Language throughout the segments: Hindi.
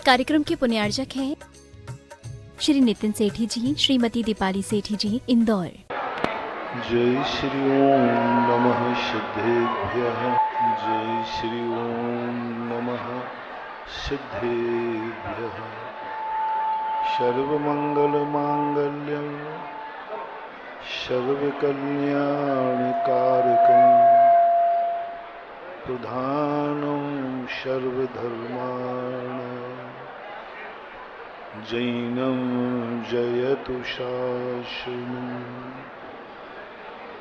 कार्यक्रम के पुण्यार्चक हैं श्री नितिन सेठी जी, श्रीमती दीपाली सेठी जी, इंदौर। जय श्री ओम नमः सिद्धेभ्यः। जय श्री ओम नमः सिद्धेभ्यः। सर्वमंगलमांगल्यं सर्वकल्याणकारकं प्रधानं सर्वधर्माणां जैनं जयतु शासनम्।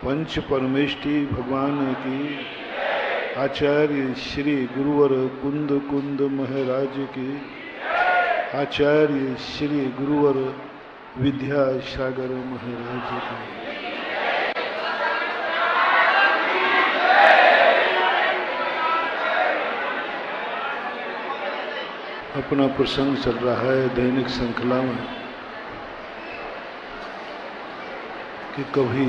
पंच परमेष्टि भगवान की, आचार्य श्री गुरुवर कुंद कुंद महाराज की, आचार्य श्री गुरुवर विद्यासागर महाराज की। अपना प्रसंग चल रहा है दैनिक श्रृंखला में कि कभी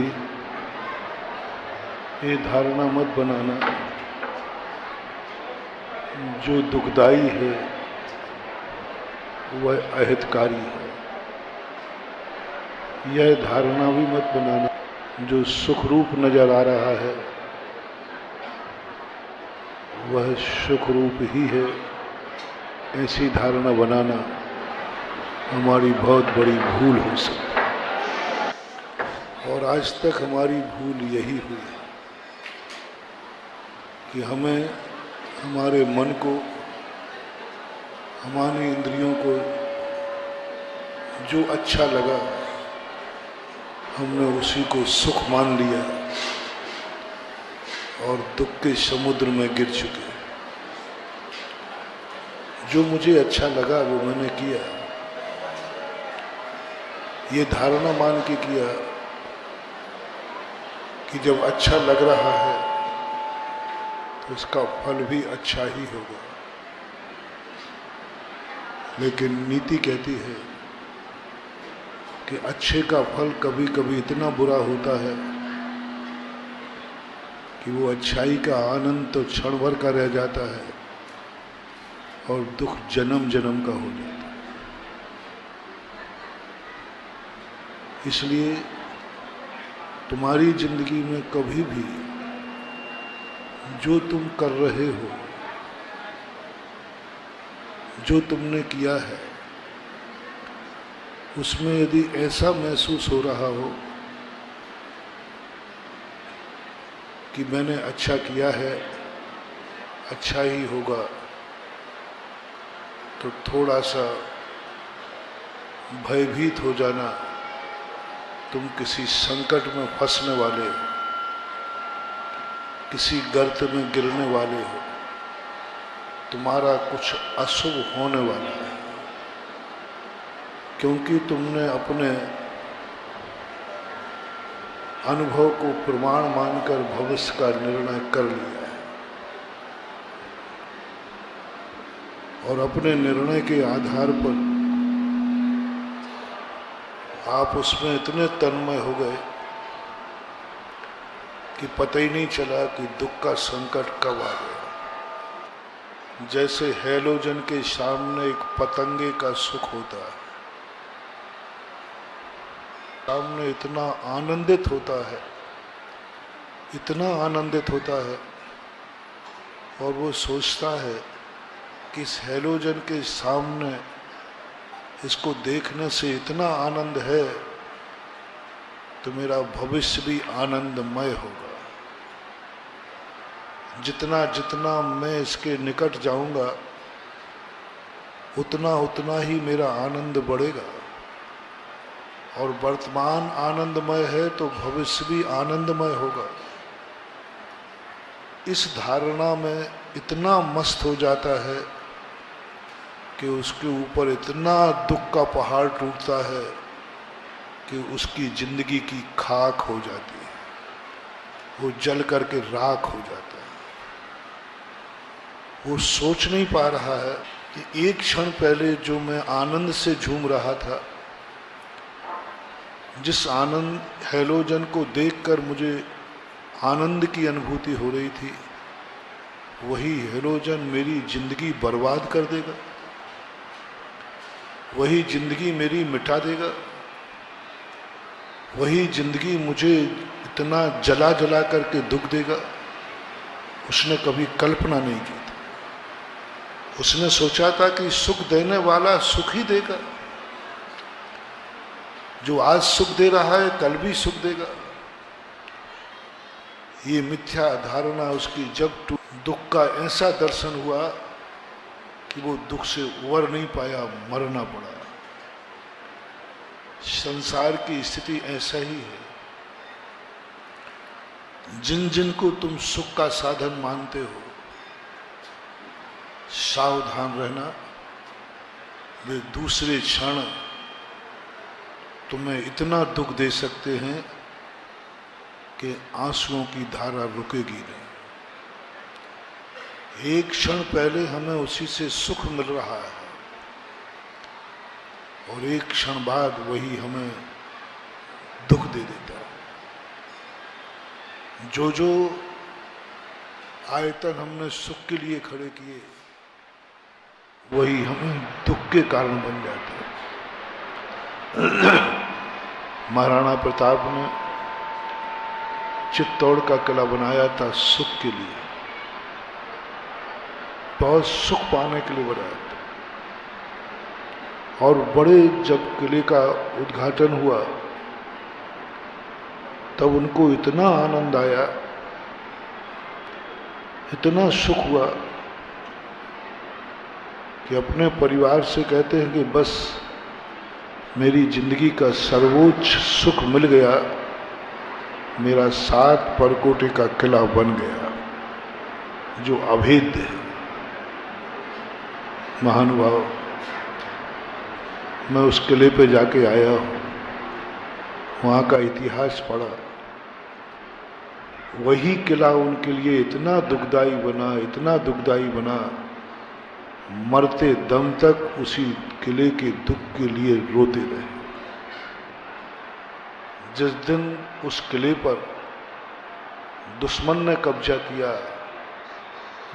ये धारणा मत बनाना जो दुखदाई है वह अहितकारी है। यह धारणा भी मत बनाना जो सुखरूप नजर आ रहा है वह सुखरूप ही है। ऐसी धारणा बनाना हमारी बहुत बड़ी भूल हो सकती है और आज तक हमारी भूल यही हुई है कि हमें हमारे मन को, हमारी इंद्रियों को जो अच्छा लगा हमने उसी को सुख मान लिया और दुख के समुद्र में गिर चुके। जो मुझे अच्छा लगा वो मैंने किया, ये धारणा मान के किया कि जब अच्छा लग रहा है तो उसका फल भी अच्छा ही होगा। लेकिन नीति कहती है कि अच्छे का फल कभी कभी इतना बुरा होता है कि वो अच्छाई का आनंद तो क्षण भर का रह जाता है और दुख जन्म जन्म का हो जाता है। इसलिए तुम्हारी जिंदगी में कभी भी जो तुम कर रहे हो, जो तुमने किया है, उसमें यदि ऐसा महसूस हो रहा हो कि मैंने अच्छा किया है, अच्छा ही होगा, तो थोड़ा सा भयभीत हो जाना। तुम किसी संकट में फंसने वाले हो, किसी गर्त में गिरने वाले हो, तुम्हारा कुछ अशुभ होने वाला है, क्योंकि तुमने अपने अनुभव को प्रमाण मानकर भविष्य का निर्णय कर लिया है और अपने निर्णय के आधार पर आप उसमें इतने तन्मय हो गए कि पता ही नहीं चला कि दुख का संकट कब आ गया। जैसे हैलोजन के सामने एक पतंगे का सुख होता है, सामने इतना आनंदित होता है, इतना आनंदित होता है और वो सोचता है कि इस हैलोजन के सामने इसको देखने से इतना आनंद है तो मेरा भविष्य भी आनंदमय होगा। जितना जितना मैं इसके निकट जाऊंगा उतना उतना ही मेरा आनंद बढ़ेगा और वर्तमान आनंदमय है तो भविष्य भी आनंदमय होगा। इस धारणा में इतना मस्त हो जाता है कि उसके ऊपर इतना दुख का पहाड़ टूटता है कि उसकी जिंदगी की खाक हो जाती है, वो जल करके राख हो जाता है। वो सोच नहीं पा रहा है कि एक क्षण पहले जो मैं आनंद से झूम रहा था, जिस आनंद हैलोजन को देखकर मुझे आनंद की अनुभूति हो रही थी, वही हैलोजन मेरी जिंदगी बर्बाद कर देगा। वही जिंदगी मेरी मिटा देगा, वही जिंदगी मुझे इतना जला जला करके दुख देगा, उसने कभी कल्पना नहीं की थी। उसने सोचा था कि सुख देने वाला सुख ही देगा, जो आज सुख दे रहा है कल भी सुख देगा। ये मिथ्या धारणा उसकी जब दुख का ऐसा दर्शन हुआ कि वो दुख से उबर नहीं पाया, मरना पड़ा। संसार की स्थिति ऐसा ही है। जिन जिन को तुम सुख का साधन मानते हो, सावधान रहना, वे दूसरे क्षण तुम्हें इतना दुख दे सकते हैं कि आंसुओं की धारा रुकेगी नहीं। एक क्षण पहले हमें उसी से सुख मिल रहा है और एक क्षण बाद वही हमें दुख दे देता है। जो जो आयतन हमने सुख के लिए खड़े किए, वही हमें दुख के कारण बन जाते हैं। महाराणा प्रताप ने चित्तौड़ का किला बनाया था सुख के लिए, बहुत सुख पाने के लिए बनाया था। और बड़े जब किले का उद्घाटन हुआ तब उनको इतना आनंद आया, इतना सुख हुआ कि अपने परिवार से कहते हैं कि बस मेरी जिंदगी का सर्वोच्च सुख मिल गया, मेरा 7 परकोटे का किला बन गया जो अभेद्य है। महानुभाव, मैं उस किले पे जाके आया हूँ, वहाँ का इतिहास पढ़ा। वही किला उनके लिए इतना दुखदाई बना, इतना दुखदाई बना, मरते दम तक उसी किले के दुख के लिए रोते रहे। जिस दिन उस किले पर दुश्मन ने कब्जा किया,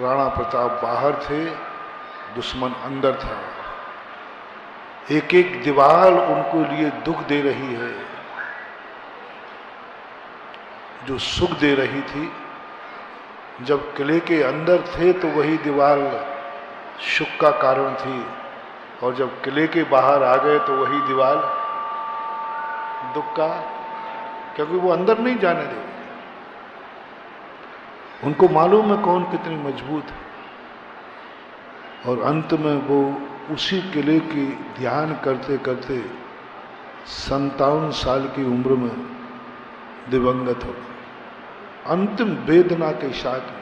राणा प्रताप बाहर थे, दुश्मन अंदर था। एक एक दीवार उनको लिए दुख दे रही है, जो सुख दे रही थी। जब किले के अंदर थे तो वही दीवार सुख का कारण थी, और जब किले के बाहर आ गए तो वही दीवार दुख का, क्योंकि वो अंदर नहीं जाने देंगे। उनको मालूम है कौन कितनी मजबूत है। और अंत में वो उसी किले की ध्यान करते करते 57 साल की उम्र में दिवंगत हो गए, अंतिम वेदना के साथ में।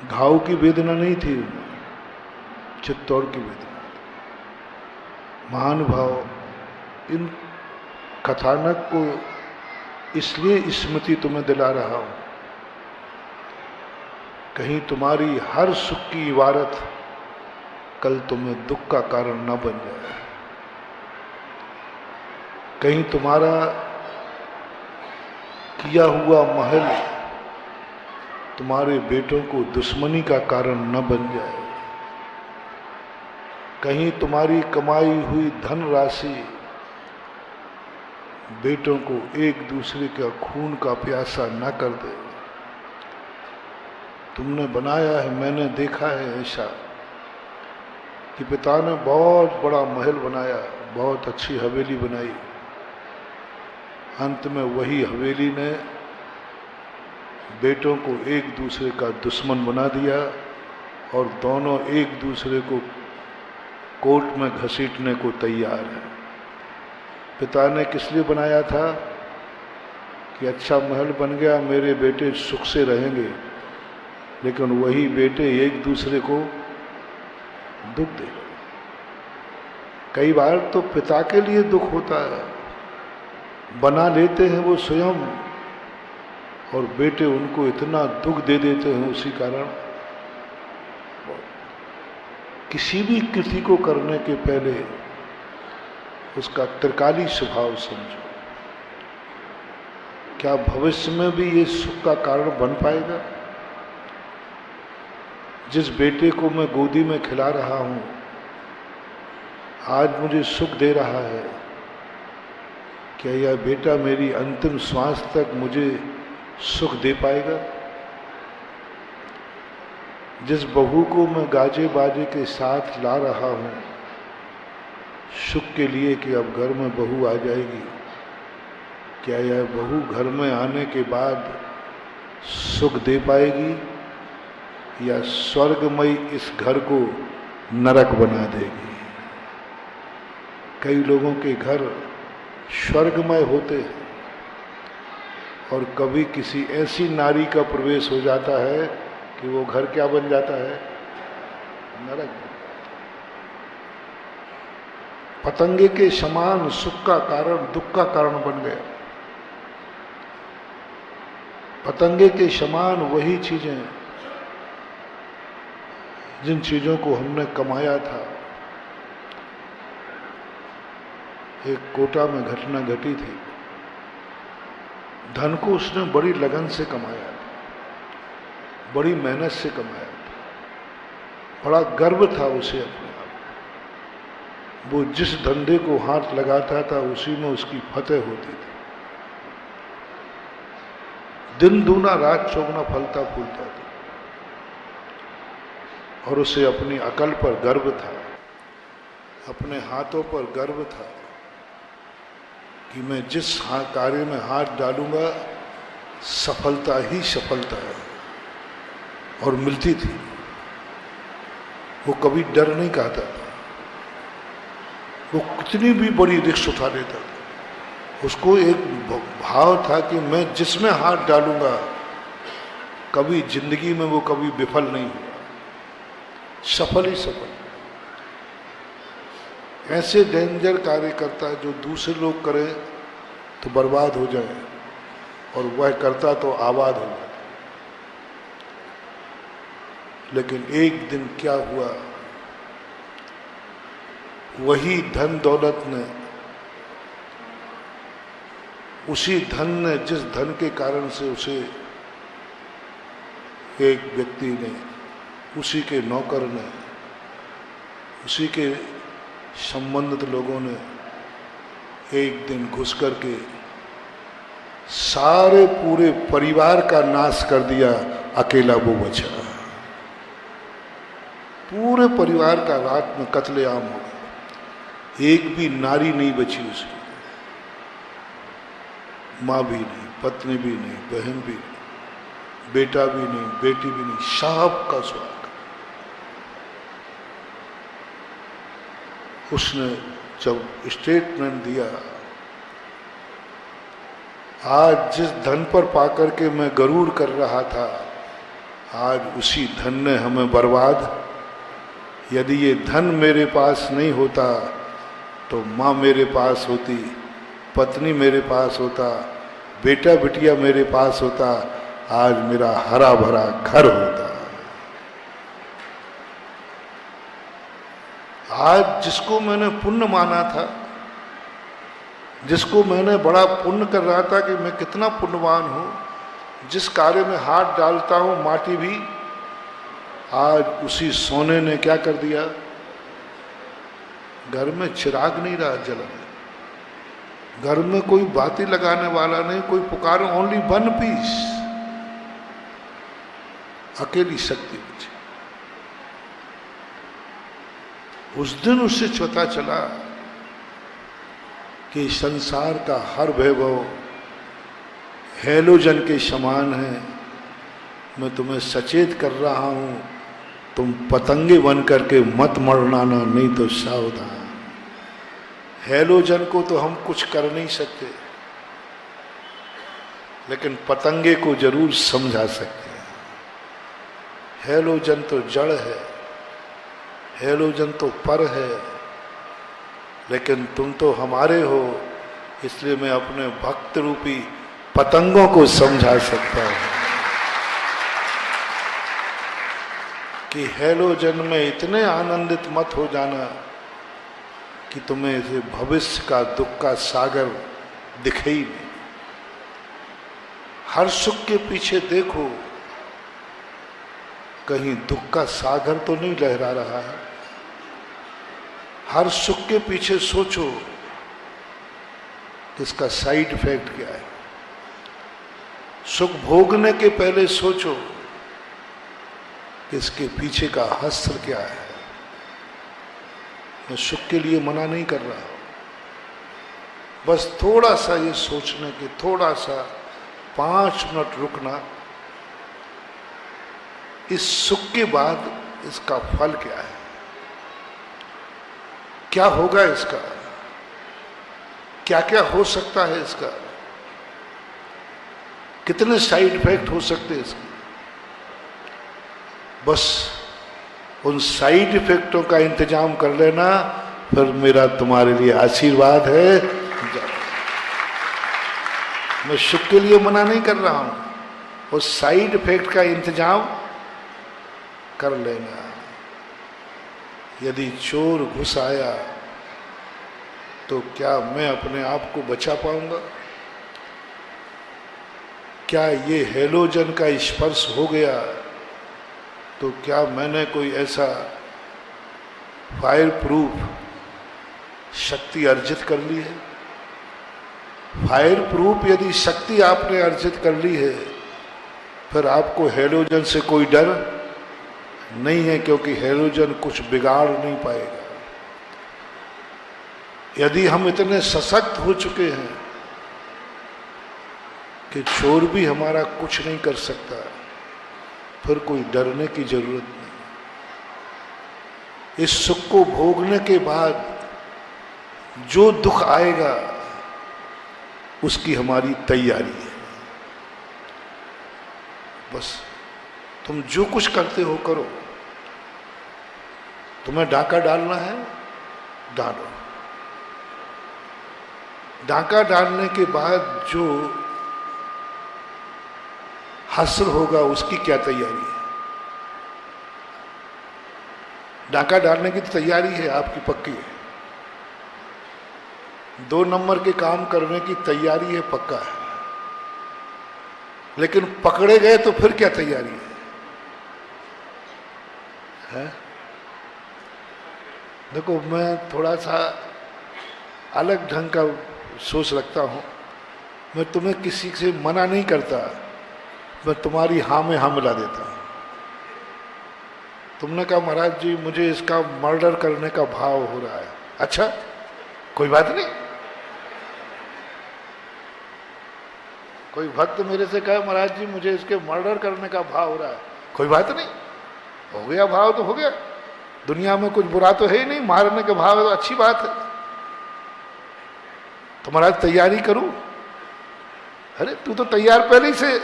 घाव की वेदना नहीं थी उनमें, चित्तौड़ की वेदना थी। महानुभाव, इन कथानक को इसलिए स्मृति तुम्हें दिला रहा हूं, कहीं तुम्हारी हर सुख की इबारत कल तुम्हें दुख का कारण न बन जाए। कहीं तुम्हारा किया हुआ महल तुम्हारे बेटों को दुश्मनी का कारण न बन जाए। कहीं तुम्हारी कमाई हुई धन राशि बेटों को एक दूसरे का खून का प्यासा न कर दे। तुमने बनाया है, मैंने देखा है ऐसा कि पिता ने बहुत बड़ा महल बनाया, बहुत अच्छी हवेली बनाई, अंत में वही हवेली ने बेटों को एक दूसरे का दुश्मन बना दिया और दोनों एक दूसरे को कोर्ट में घसीटने को तैयार है। पिता ने किस लिए बनाया था कि अच्छा महल बन गया, मेरे बेटे सुख से रहेंगे, लेकिन वही बेटे एक दूसरे को दुख दे। कई बार तो पिता के लिए दुख होता है, बना लेते हैं वो स्वयं, और बेटे उनको इतना दुख दे देते हैं उसी कारण। किसी भी कृति को करने के पहले उसका त्रिकाली स्वभाव समझो। क्या भविष्य में भी ये सुख का कारण बन पाएगा? जिस बेटे को मैं गोदी में खिला रहा हूं, आज मुझे सुख दे रहा है, क्या यह बेटा मेरी अंतिम श्वास तक मुझे सुख दे पाएगा? जिस बहू को मैं गाजे बाजे के साथ ला रहा हूँ सुख के लिए कि अब घर में बहू आ जाएगी, क्या यह बहू घर में आने के बाद सुख दे पाएगी या स्वर्गमयी इस घर को नरक बना देगी? कई लोगों के घर स्वर्गमय होते हैं और कभी किसी ऐसी नारी का प्रवेश हो जाता है कि वो घर क्या बन जाता है? नरक। पतंगे के समान सुख का कारण दुख का कारण बन गया। पतंगे के समान वही चीजें जिन चीजों को हमने कमाया था। एक कोटा में घटना घटी थी। धन को उसने बड़ी लगन से कमाया, बड़ी मेहनत से कमाया, बड़ा गर्व था उसे अपने आप। वो जिस धंधे को हाथ लगाता था उसी में उसकी फतेह होती थी। दिन दूना रात चौगुना फलता फूलता था और उसे अपनी अकल पर गर्व था, अपने हाथों पर गर्व था कि मैं जिस कार्य में हाथ डालूंगा सफलता ही सफलता है, और मिलती थी। वो कभी डर नहीं खाता था। वो कितनी भी बड़ी रिस्क उठा लेता था। उसको एक भाव था कि मैं जिसमें हाथ डालूंगा कभी जिंदगी में वो कभी विफल नहीं हुआ, सफल ही सफल। ऐसे डेंजर कार्य करता है जो दूसरे लोग करें तो बर्बाद हो जाए और वह करता तो आबाद हो जाए। लेकिन एक दिन क्या हुआ, वही धन दौलत ने, उसी धन ने, जिस धन के कारण से उसे एक व्यक्ति ने, उसी के नौकर ने, उसी के संबंधित लोगों ने एक दिन घुस करके सारे पूरे परिवार का नाश कर दिया। अकेला वो बचा। पूरे परिवार का रात में कत्लेआम हो गया। एक भी नारी नहीं बची उसकी, माँ भी नहीं, पत्नी भी नहीं, बहन भी नहीं, बेटा भी नहीं, बेटी भी नहीं, सब का स्वाग। उसने जब स्टेटमेंट दिया, आज जिस धन पर पाकर के मैं गरूर कर रहा था, आज उसी धन ने हमें बर्बाद। यदि ये धन मेरे पास नहीं होता तो माँ मेरे पास होती, पत्नी मेरे पास होता, बेटा बिटिया मेरे पास होता, आज मेरा हरा भरा घर होता। आज जिसको मैंने पुण्य माना था, जिसको मैंने बड़ा पुण्य कर रहा था कि मैं कितना पुण्यवान हूं, जिस कार्य में हाथ डालता हूं माटी भी, आज उसी सोने ने क्या कर दिया? घर में चिराग नहीं रहा जला, घर में कोई बाती लगाने वाला नहीं, कोई पुकार, ओनली वन पीस, अकेली शक्ति बची। उस दिन उससे पता चला कि संसार का हर वैभव हेलोजन के समान है। मैं तुम्हें सचेत कर रहा हूं, तुम पतंगे बन करके मत मरनाना, नहीं तो सावधान। हेलोजन को तो हम कुछ कर नहीं सकते, लेकिन पतंगे को जरूर समझा सकते हैं। हेलोजन तो जड़ है, हेलोजन तो पर है, लेकिन तुम तो हमारे हो, इसलिए मैं अपने भक्त रूपी पतंगों को समझा सकता हूं कि हेलोजन में इतने आनंदित मत हो जाना कि तुम्हें इसे भविष्य का दुख का सागर दिखे ही नहीं। हर सुख के पीछे देखो, कहीं दुख का सागर तो नहीं लहरा रहा है। हर सुख के पीछे सोचो कि इसका साइड इफेक्ट क्या है। सुख भोगने के पहले सोचो कि इसके पीछे का हस्त्र क्या है। मैं सुख के लिए मना नहीं कर रहा हूं, बस थोड़ा सा ये सोचने के, थोड़ा सा 5 मिनट रुकना, इस सुख के बाद इसका फल क्या है, क्या होगा इसका, क्या क्या हो सकता है इसका, कितने साइड इफेक्ट हो सकते हैं इसके। बस उन साइड इफेक्टों का इंतजाम कर लेना, फिर मेरा तुम्हारे लिए आशीर्वाद है। मैं सुख के लिए मना नहीं कर रहा हूं, उस साइड इफेक्ट का इंतजाम कर लेना। यदि चोर घुस आया तो क्या मैं अपने आप को बचा पाऊंगा? क्या ये हेलोजन का स्पर्श हो गया तो क्या मैंने कोई ऐसा फायर प्रूफ शक्ति अर्जित कर ली है? फायर प्रूफ यदि शक्ति आपने अर्जित कर ली है, फिर आपको हेलोजन से कोई डर नहीं है, क्योंकि हेलोजन कुछ बिगाड़ नहीं पाएगा। यदि हम इतने सशक्त हो चुके हैं कि चोर भी हमारा कुछ नहीं कर सकता, फिर कोई डरने की जरूरत नहीं। इस सुख को भोगने के बाद जो दुख आएगा उसकी हमारी तैयारी है। बस तुम जो कुछ करते हो करो। तुम्हें डाका डालना है, डालो। डाका डालने के बाद जो हश्र होगा उसकी क्या तैयारी है? डाका डालने की तो तैयारी है आपकी पक्की है। 2 नंबर के काम करने की तैयारी है, पक्का है। लेकिन पकड़े गए तो फिर क्या तैयारी है? देखो, मैं थोड़ा सा अलग ढंग का सोच रखता हूं। मैं तुम्हें किसी से मना नहीं करता, मैं तुम्हारी हाँ में हाँ मिला देता हूं। तुमने कहा महाराज जी मुझे इसका मर्डर करने का भाव हो रहा है। अच्छा, कोई बात नहीं। कोई भक्त मेरे से कहे महाराज जी मुझे इसके मर्डर करने का भाव हो रहा है, कोई बात नहीं, हो गया भाव तो हो गया। दुनिया में कुछ बुरा तो है ही नहीं, मारने के भाव है तो अच्छी बात है। तो महाराज तैयारी करूं? अरे तू तो तैयार पहले ही से,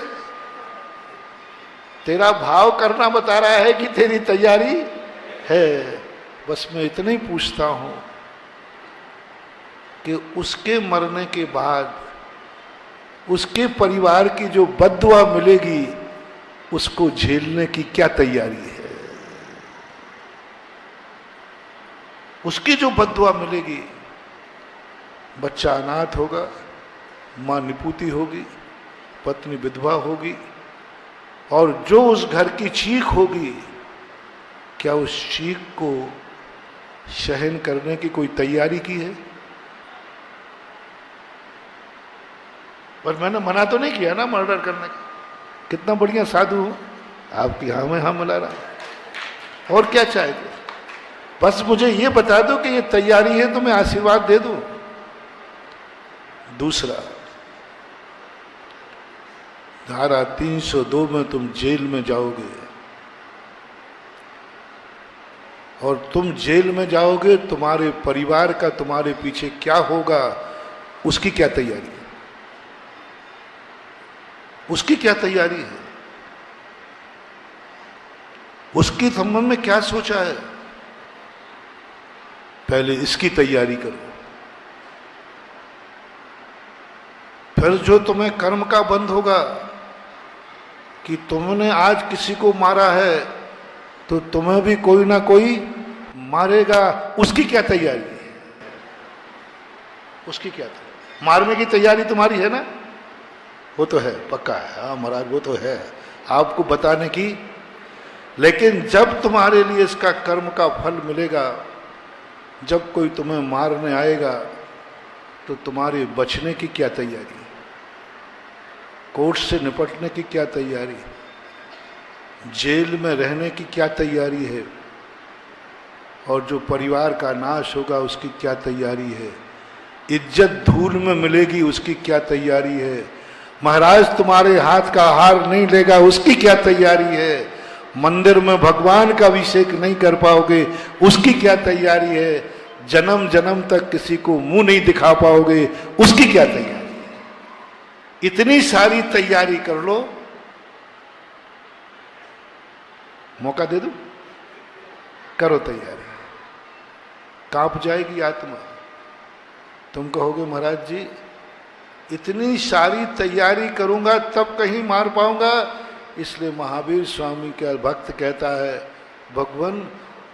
तेरा भाव करना बता रहा है कि तेरी तैयारी है। बस मैं इतना ही पूछता हूं कि उसके मरने के बाद उसके परिवार की जो बद्दुआ मिलेगी उसको झेलने की क्या तैयारी है? उसकी जो बद्दुआ मिलेगी, बच्चा अनाथ होगा, मां निपुती होगी, पत्नी विधवा होगी, और जो उस घर की चीख होगी, क्या उस चीख को सहन करने की कोई तैयारी की है? पर मैंने मना तो नहीं किया ना मर्डर करने का। कितना बढ़िया साधु हूं, आपकी हाँ में हाँ मिला रहा। और क्या चाहते? बस मुझे ये बता दो कि ये तैयारी है तो मैं आशीर्वाद दे दूं। दूसरा, धारा 302 में तुम जेल में जाओगे, और तुम जेल में जाओगे, तुम्हारे परिवार का तुम्हारे पीछे क्या होगा उसकी क्या तैयारी है? उसकी क्या तैयारी है? उसके संबंध में क्या सोचा है? पहले इसकी तैयारी करो। फिर जो तुम्हें कर्म का बंध होगा कि तुमने आज किसी को मारा है तो तुम्हें भी कोई ना कोई मारेगा, उसकी क्या तैयारी है? उसकी क्या तैयारी? मारने की तैयारी तुम्हारी है ना? वो तो है, पक्का है। हाँ महाराज वो तो है आपको बताने की। लेकिन जब तुम्हारे लिए इसका कर्म का फल मिलेगा, जब कोई तुम्हें मारने आएगा तो तुम्हारे बचने की क्या तैयारी है, कोर्ट से निपटने की क्या तैयारी है, जेल में रहने की क्या तैयारी है, और जो परिवार का नाश होगा उसकी क्या तैयारी है, इज्जत धूल में मिलेगी उसकी क्या तैयारी है, महाराज तुम्हारे हाथ का हार नहीं लेगा उसकी क्या तैयारी है, मंदिर में भगवान का अभिषेक नहीं कर पाओगे उसकी क्या तैयारी है, जन्म जन्म तक किसी को मुंह नहीं दिखा पाओगे उसकी क्या तैयारी है। इतनी सारी तैयारी कर लो, मौका दे दो, करो तैयारी, कांप जाएगी आत्मा। तुम कहोगे महाराज जी इतनी सारी तैयारी करूंगा तब कहीं मार पाऊंगा, इसलिए महावीर स्वामी का भक्त कहता है भगवान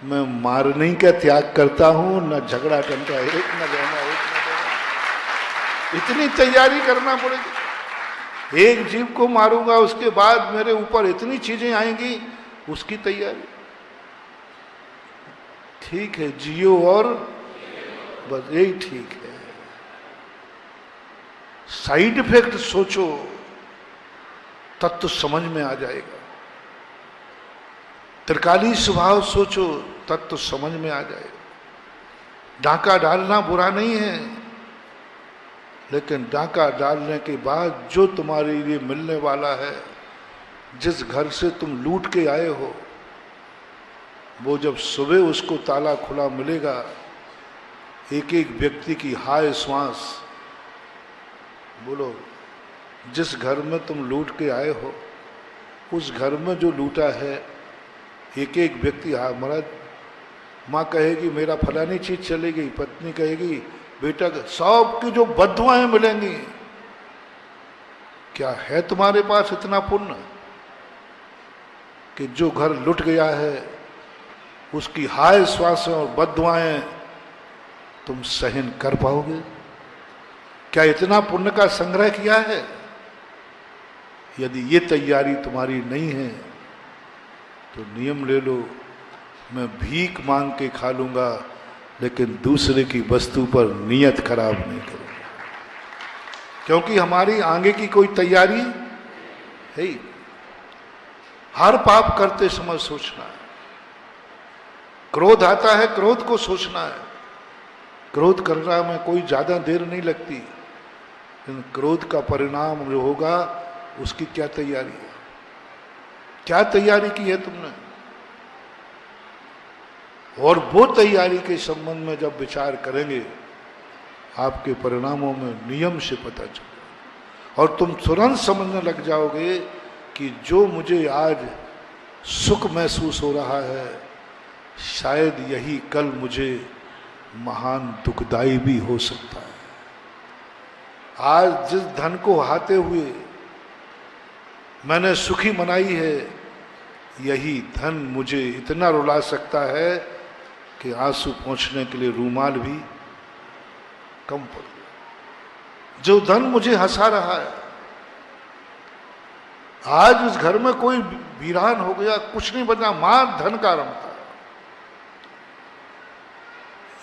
मैं मारने का त्याग करता हूं, न झगड़ा टंका एक न रहना एक न देना। इतनी तैयारी करना पड़ेगी, एक जीव को मारूंगा उसके बाद मेरे ऊपर इतनी चीजें आएंगी, उसकी तैयारी। ठीक है जियो और बस यही ठीक है। साइड इफेक्ट सोचो तत्व समझ में आ जाएगा, त्रिकाली स्वभाव सोचो तत्व समझ में आ जाएगा। डांका डालना बुरा नहीं है, लेकिन डांका डालने के बाद जो तुम्हारे लिए मिलने वाला है, जिस घर से तुम लूट के आए हो, वो जब सुबह उसको ताला खुला मिलेगा, एक एक व्यक्ति की हाय श्वास, बोलो जिस घर में तुम लूट के आए हो उस घर में जो लूटा है एक एक व्यक्ति, हाँ महाराज माँ कहेगी मेरा फलानी चीज चली गई, पत्नी कहेगी बेटा, सब की जो बद्दुआएं मिलेंगी। क्या है तुम्हारे पास इतना पुण्य कि जो घर लुट गया है उसकी हाय श्वासें और बद्दुआएं तुम सहन कर पाओगे? क्या इतना पुण्य का संग्रह किया है? यदि ये तैयारी तुम्हारी नहीं है तो नियम ले लो, मैं भीख मांग के खा लूंगा लेकिन दूसरे की वस्तु पर नियत खराब नहीं करूंगा, क्योंकि हमारी आगे की कोई तैयारी है ही। हर पाप करते समय सोचना है, क्रोध आता है क्रोध को सोचना है, क्रोध करना में कोई ज्यादा देर नहीं लगती, लेकिन क्रोध का परिणाम जो होगा उसकी क्या तैयारी है, क्या तैयारी की है तुमने। और वो तैयारी के संबंध में जब विचार करेंगे आपके परिणामों में नियम से पता चलेगा, और तुम तुरंत समझने लग जाओगे कि जो मुझे आज सुख महसूस हो रहा है शायद यही कल मुझे महान दुखदाई भी हो सकता है। आज जिस धन को हाते हुए मैंने सुखी मनाई है, यही धन मुझे इतना रुला सकता है कि आंसू पोंछने के लिए रूमाल भी कम पड़ गया। जो धन मुझे हंसा रहा है, आज उस घर में कोई वीरान हो गया, कुछ नहीं बचा, मां धन का रमता।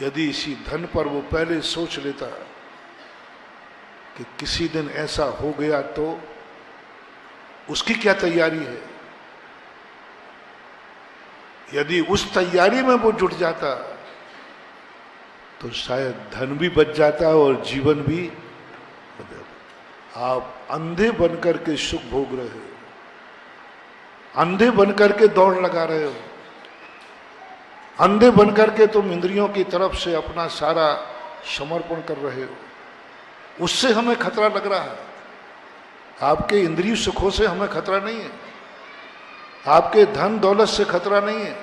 यदि इसी धन पर वो पहले सोच लेता कि किसी दिन ऐसा हो गया तो उसकी क्या तैयारी है, यदि उस तैयारी में वो जुट जाता तो शायद धन भी बच जाता और जीवन भी बदल। आप अंधे बनकर के सुख भोग रहे हो, अंधे बनकर के दौड़ लगा रहे हो, अंधे बनकर के तुम इंद्रियों की तरफ से अपना सारा समर्पण कर रहे हो। उससे हमें खतरा लग रहा है, आपके इंद्रिय सुखों से हमें खतरा नहीं है, आपके धन दौलत से खतरा नहीं है।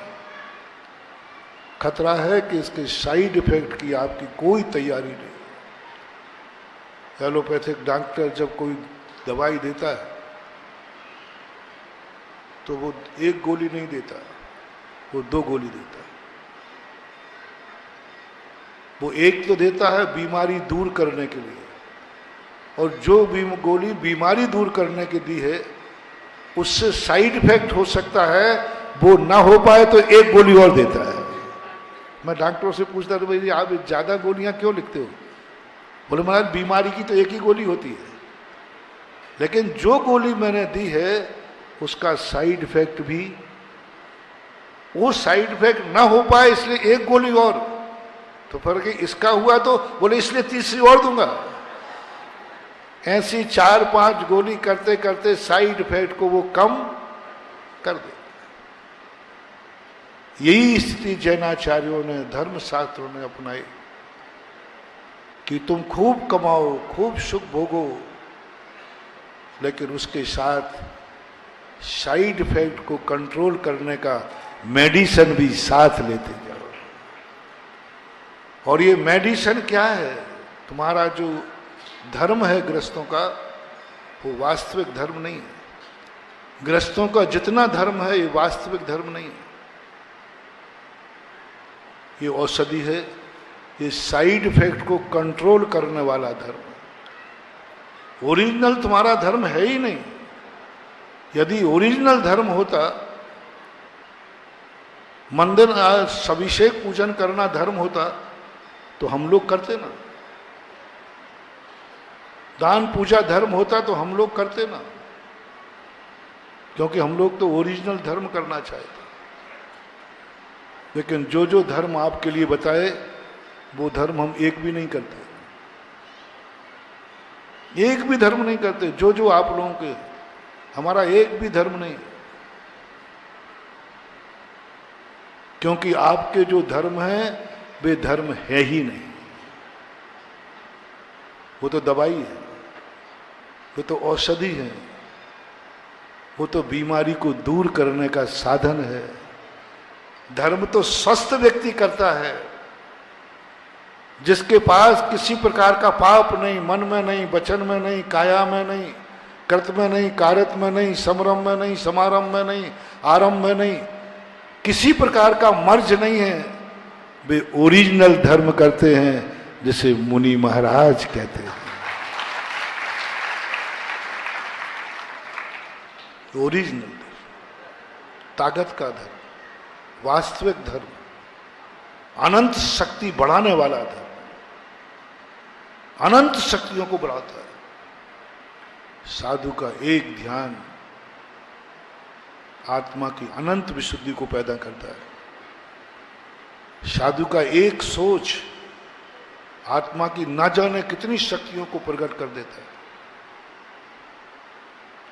खतरा है कि इसके साइड इफेक्ट की आपकी कोई तैयारी नहीं। एलोपैथिक डॉक्टर जब कोई दवाई देता है तो वो एक गोली नहीं देता, वो 2 गोली देता है। वो एक तो देता है बीमारी दूर करने के लिए, और जो भी गोली बीमारी दूर करने के दी है उससे साइड इफेक्ट हो सकता है, वो ना हो पाए तो एक गोली और देता है। मैं डॉक्टरों से पूछता था, भाई आप ज़्यादा गोलियां क्यों लिखते हो? बोले महाराज बीमारी की तो एक ही गोली होती है, लेकिन जो गोली मैंने दी है उसका साइड इफेक्ट भी, वो साइड इफेक्ट ना हो पाए इसलिए एक गोली और, तो फर्क है इसका हुआ तो बोले इसलिए तीसरी और दूंगा। ऐसी 4-5 गोली करते करते साइड इफेक्ट को वो कम कर दे। यही स्थिति जैनाचार्यों ने, धर्मशास्त्रों ने अपनाई कि तुम खूब कमाओ, खूब सुख भोगो, लेकिन उसके साथ साइड इफेक्ट को कंट्रोल करने का मेडिसिन भी साथ लेते जाओ। और ये मेडिसिन क्या है? तुम्हारा जो धर्म है गृहस्थों का, वो वास्तविक धर्म नहीं है। गृहस्थों का जितना धर्म है ये वास्तविक धर्म नहीं है, ये औषधि है, ये साइड इफेक्ट को कंट्रोल करने वाला धर्म है। ओरिजिनल तुम्हारा धर्म है ही नहीं। यदि ओरिजिनल धर्म होता, मंदिर अभिषेक पूजन करना धर्म होता तो हम लोग करते ना, दान पूजा धर्म होता तो हम लोग करते ना, क्योंकि हम लोग तो ओरिजिनल धर्म करना चाहते। लेकिन जो जो धर्म आपके लिए बताए वो धर्म हम एक भी नहीं करते, एक भी धर्म नहीं करते। जो जो आप लोगों के, हमारा एक भी धर्म नहीं, क्योंकि आपके जो धर्म है वे धर्म है ही नहीं। वो तो दवाई है, वो तो औषधि है, वो तो बीमारी को दूर करने का साधन है। धर्म तो स्वस्थ व्यक्ति करता है, जिसके पास किसी प्रकार का पाप नहीं, मन में नहीं, वचन में नहीं, काया में नहीं, कृत में नहीं, कारत में नहीं, समरम में नहीं, समारंभ में नहीं, आरंभ में नहीं, किसी प्रकार का मर्ज नहीं है, वे ओरिजिनल धर्म करते हैं, जिसे मुनि महाराज कहते हैं। ओरिजिनल धर्म, ताकत का धर्म, वास्तविक धर्म, अनंत शक्ति बढ़ाने वाला धर्म, अनंत शक्तियों को बढ़ाता है। साधु का एक ध्यान आत्मा की अनंत विशुद्धि को पैदा करता है। साधु का एक सोच आत्मा की ना जाने कितनी शक्तियों को प्रकट कर देता है,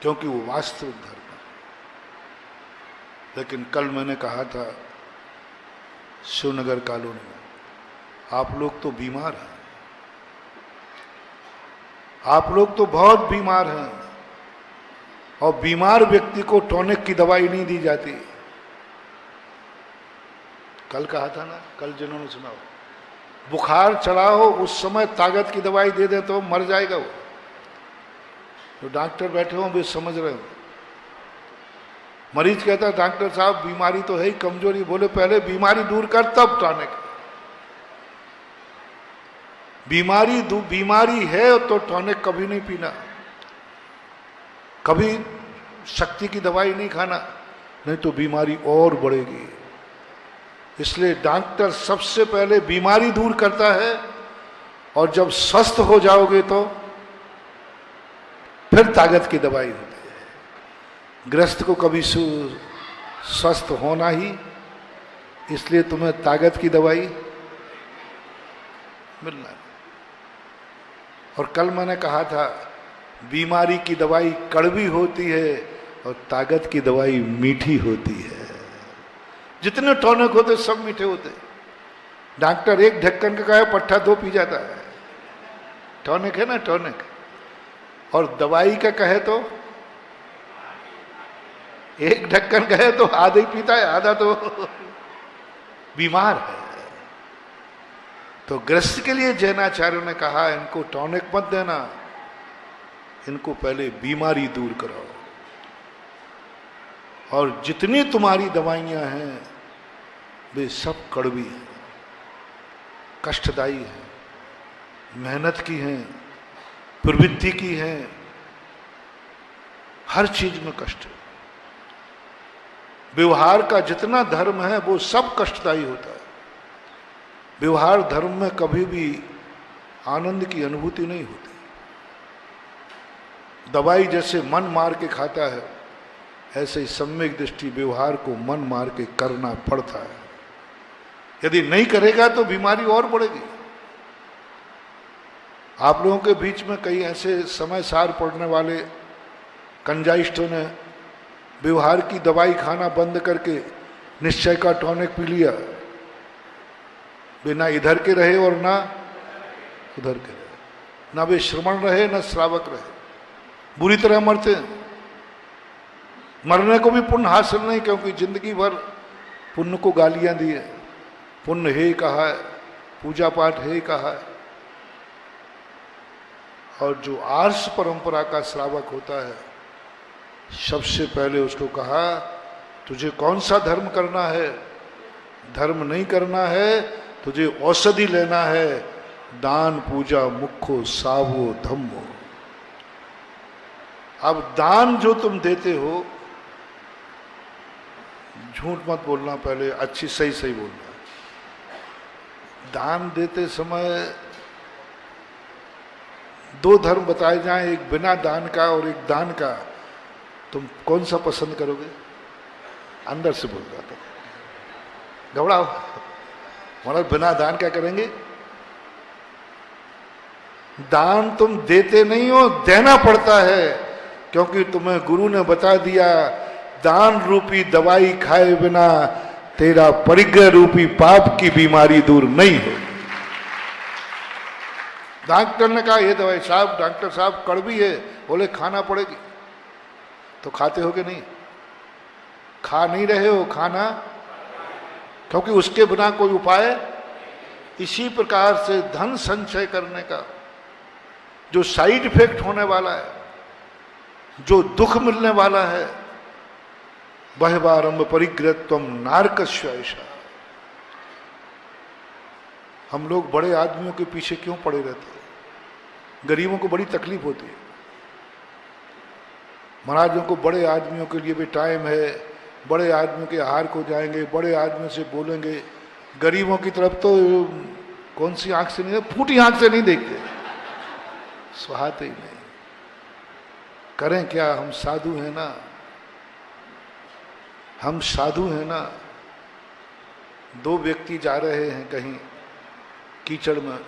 क्योंकि वो वास्तविक धर्म है। लेकिन कल मैंने कहा था शिवनगर कॉलोनी में, आप लोग तो बीमार हैं, आप लोग तो बहुत बीमार हैं, और बीमार व्यक्ति को टॉनिक की दवाई नहीं दी जाती। कल कहा था ना, कल जिन्होंने सुना हो, बुखार चढ़ा हो उस समय ताकत की दवाई दे दे तो मर जाएगा वो। तो डॉक्टर बैठे हो वे समझ रहे हो। मरीज कहता है डॉक्टर साहब बीमारी तो है ही, कमजोरी। बोले पहले बीमारी दूर कर तब टॉनिक। बीमारी है तो टॉनिक कभी नहीं पीना, कभी शक्ति की दवाई नहीं खाना, नहीं तो बीमारी और बढ़ेगी। इसलिए डॉक्टर सबसे पहले बीमारी दूर करता है, और जब स्वस्थ हो जाओगे तो फिर ताकत की दवाई होती है। गृहस्थ को कभी स्वस्थ होना ही, इसलिए तुम्हें ताकत की दवाई मिलना है। और कल मैंने कहा था बीमारी की दवाई कड़वी होती है और ताकत की दवाई मीठी होती है। जितने टॉनिक होते सब मीठे होते। डॉक्टर एक ढक्कन का कहे पट्टा 2 पी जाता है, टॉनिक है ना टॉनिक। और दवाई का कहे तो एक ढक्कन कहे तो आधा ही पीता है, आधा तो बीमार है। तो ग्रस्त के लिए जैनाचार्यों ने कहा इनको टॉनिक मत देना, इनको पहले बीमारी दूर कराओ। और जितनी तुम्हारी दवाइयां हैं वे सब कड़वी हैं, कष्टदायी हैं, मेहनत की हैं, प्रवृत्ति की हैं, हर चीज में कष्ट है। व्यवहार का जितना धर्म है वो सब कष्टदायी होता है। व्यवहार धर्म में कभी भी आनंद की अनुभूति नहीं होती। दवाई जैसे मन मार के खाता है, ऐसे ही सम्यक दृष्टि व्यवहार को मन मार के करना पड़ता है। यदि नहीं करेगा तो बीमारी और बढ़ेगी। आप लोगों के बीच में कई ऐसे समय सार पड़ने वाले कंजाइस्टों ने व्यवहार की दवाई खाना बंद करके निश्चय का टॉनिक पी लिया, वे ना इधर के रहे और ना उधर के रहे, ना वे श्रवण रहे ना श्रावक रहे, बुरी तरह मरते हैं। मरने को भी पुण्य हासिल नहीं, क्योंकि जिंदगी भर पुण्य को गालियां दी है, पुण्य है कहा है, पूजा पाठ है कहा है। और जो आर्ष परंपरा का श्रावक होता है, सबसे पहले उसको कहा तुझे कौन सा धर्म करना है? धर्म नहीं करना है, तुझे औषधि लेना है, दान पूजा मुखो सावो धम्मो। अब दान जो तुम देते हो, झूठ मत बोलना, पहले अच्छी सही सही बोलना। दान देते समय दो धर्म बताए जाएं, एक बिना दान का और एक दान का, तुम कौन सा पसंद करोगे? अंदर से बोल रहा था, घबराओ, मतलब बिना दान क्या करेंगे? दान तुम देते नहीं हो, देना पड़ता है, क्योंकि तुम्हें गुरु ने बता दिया दान रूपी दवाई खाए बिना तेरा परिग्रह रूपी पाप की बीमारी दूर नहीं हो। डॉक्टर ने कहा ये दवाई साहब, डॉक्टर साहब कड़वी है, बोले खाना पड़ेगी। तो खाते हो कि नहीं? खा नहीं रहे हो, खाना, क्योंकि उसके बिना कोई उपाय। इसी प्रकार से धन संचय करने का जो साइड इफेक्ट होने वाला है, जो दुख मिलने वाला है, बहवारंभ परिग्रहत्वम नारकस्य ऐसा। हम लोग बड़े आदमियों के पीछे क्यों पड़े रहते हैं? गरीबों को बड़ी तकलीफ होती है। महाराजों को बड़े आदमियों के लिए भी टाइम है, बड़े आदमियों के आहार को जाएंगे, बड़े आदमियों से बोलेंगे। गरीबों की तरफ तो कौन सी आंख से नहीं, फूटी आंख से नहीं देखते, सुहाते ही नहीं। करें क्या? हम साधु हैं ना, हम साधु हैं ना। दो व्यक्ति जा रहे हैं कहीं कीचड़ में,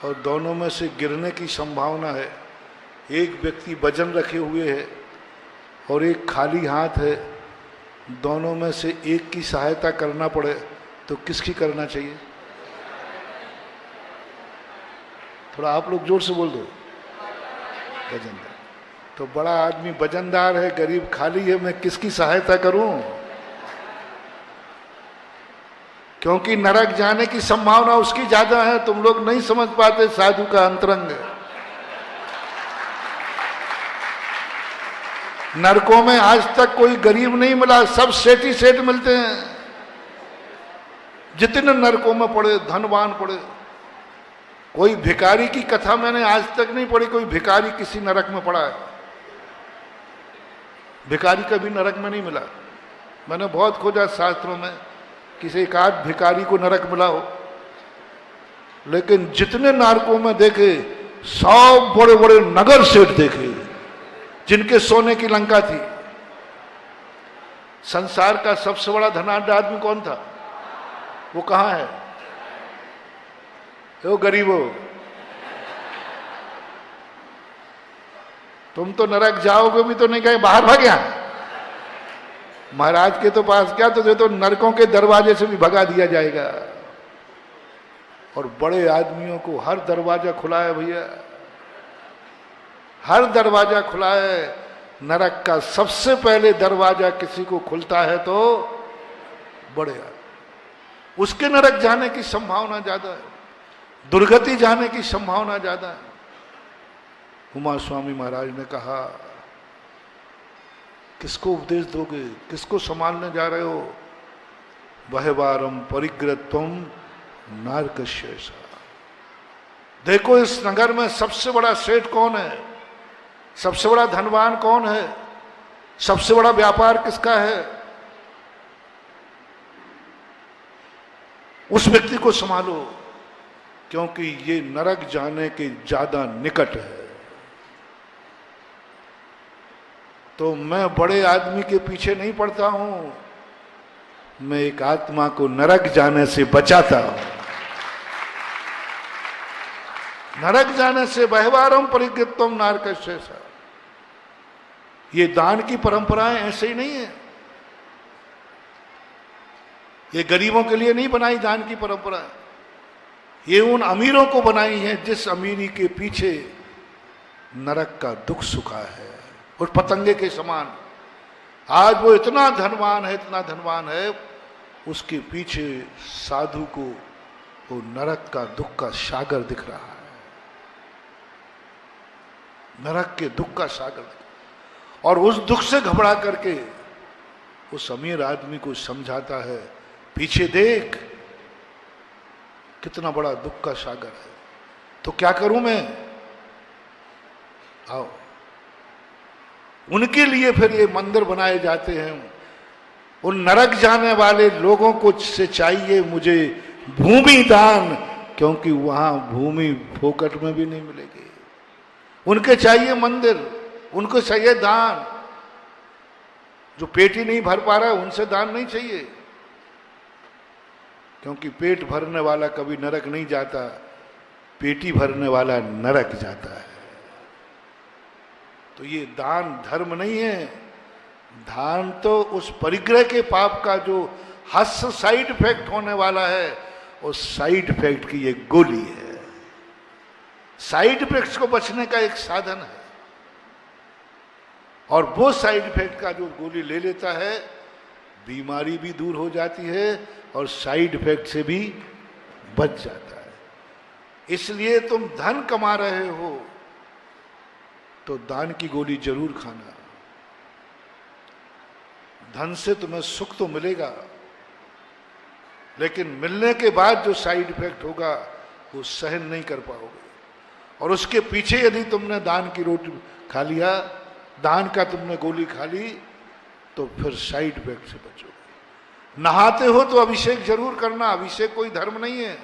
और दोनों में से गिरने की संभावना है। एक व्यक्ति वजन रखे हुए है और एक खाली हाथ है। दोनों में से एक की सहायता करना पड़े तो किसकी करना चाहिए? थोड़ा आप लोग जोर से बोल दो। वजनदार। तो बड़ा आदमी वजनदार है, गरीब खाली है, मैं किसकी सहायता करूं? क्योंकि नरक जाने की संभावना उसकी ज्यादा है। तुम लोग नहीं समझ पाते साधु का अंतरंग। नरकों में आज तक कोई गरीब नहीं मिला, सब सेठ ही सेठ मिलते हैं। जितने नरकों में पड़े धनवान पड़े, कोई भिखारी की कथा मैंने आज तक नहीं पढ़ी कोई भिखारी किसी नरक में पड़ा है। भिखारी कभी नरक में नहीं मिला। मैंने बहुत खोजा शास्त्रों में, किसी एक आध भिखारी को नरक मिला हो। लेकिन जितने नरकों में देखे, सब बड़े बड़े नगर सेठ देखे जिनके सोने की लंका थी। संसार का सबसे बड़ा धनाढ्य आदमी कौन था? वो कहां है? वो गरीबो, तुम तो नरक जाओगे भी तो नहीं, कहीं बाहर भाग गया। महाराज के तो पास क्या, तो नरकों के दरवाजे से भी भगा दिया जाएगा। और बड़े आदमियों को हर दरवाजा खुला है भैया, हर दरवाजा खुला है। नरक का सबसे पहले दरवाजा किसी को खुलता है तो बड़े आदमी, उसके नरक जाने की संभावना ज्यादा है, दुर्गति जाने की संभावना ज्यादा है। उमा स्वामी महाराज ने कहा, किसको उपदेश दोगे, किसको संभालने जा रहे हो? वहवारम परिग्रहत्वम नारकस्य। देखो इस नगर में सबसे बड़ा सेठ कौन है, सबसे बड़ा धनवान कौन है, सबसे बड़ा व्यापार किसका है? उस व्यक्ति को संभालो, क्योंकि ये नरक जाने के ज्यादा निकट है। तो मैं बड़े आदमी के पीछे नहीं पड़ता हूं, मैं एक आत्मा को नरक जाने से बचाता हूं। नरक जाने से बहवारम परिकृतम नारकशेषा। ये दान की परंपराएं ऐसे ही नहीं है, ये गरीबों के लिए नहीं बनाई दान की परंपरा, ये उन अमीरों को बनाई है जिस अमीरी के पीछे नरक का दुख सुखा है, उस पतंगे के समान। आज वो इतना धनवान है, इतना धनवान है, उसके पीछे साधु को वो नरक का दुख का सागर दिख रहा है, नरक के दुख का सागर। और उस दुख से घबरा करके उस अमीर आदमी को समझाता है, पीछे देख कितना बड़ा दुख का सागर है, तो क्या करूं मैं, आओ। उनके लिए फिर ये मंदिर बनाए जाते हैं। उन नरक जाने वाले लोगों को से चाहिए मुझे भूमि दान, क्योंकि वहां भूमि फोकट में भी नहीं मिलेगी। उनके चाहिए मंदिर, उनको चाहिए दान। जो पेट ही नहीं भर पा रहा है उनसे दान नहीं चाहिए, क्योंकि पेट भरने वाला कभी नरक नहीं जाता, पेटी भरने वाला नरक जाता है। तो ये दान धर्म नहीं है, दान तो उस परिग्रह के पाप का जो हास्य साइड इफेक्ट होने वाला है, उस साइड इफेक्ट की ये गोली है, साइड इफेक्ट्स को बचने का एक साधन है। और वो साइड इफेक्ट का जो गोली ले लेता है, बीमारी भी दूर हो जाती है और साइड इफेक्ट से भी बच जाता है। इसलिए तुम धन कमा रहे हो तो दान की गोली जरूर खाना। धन से तुम्हें सुख तो मिलेगा, लेकिन मिलने के बाद जो साइड इफेक्ट होगा वो सहन नहीं कर पाओगे। और उसके पीछे यदि तुमने दान की रोटी खा लिया, दान का तुमने गोली खा ली, तो फिर साइड इफेक्ट से बचोगे। नहाते हो तो अभिषेक जरूर करना, अभिषेक कोई धर्म नहीं है।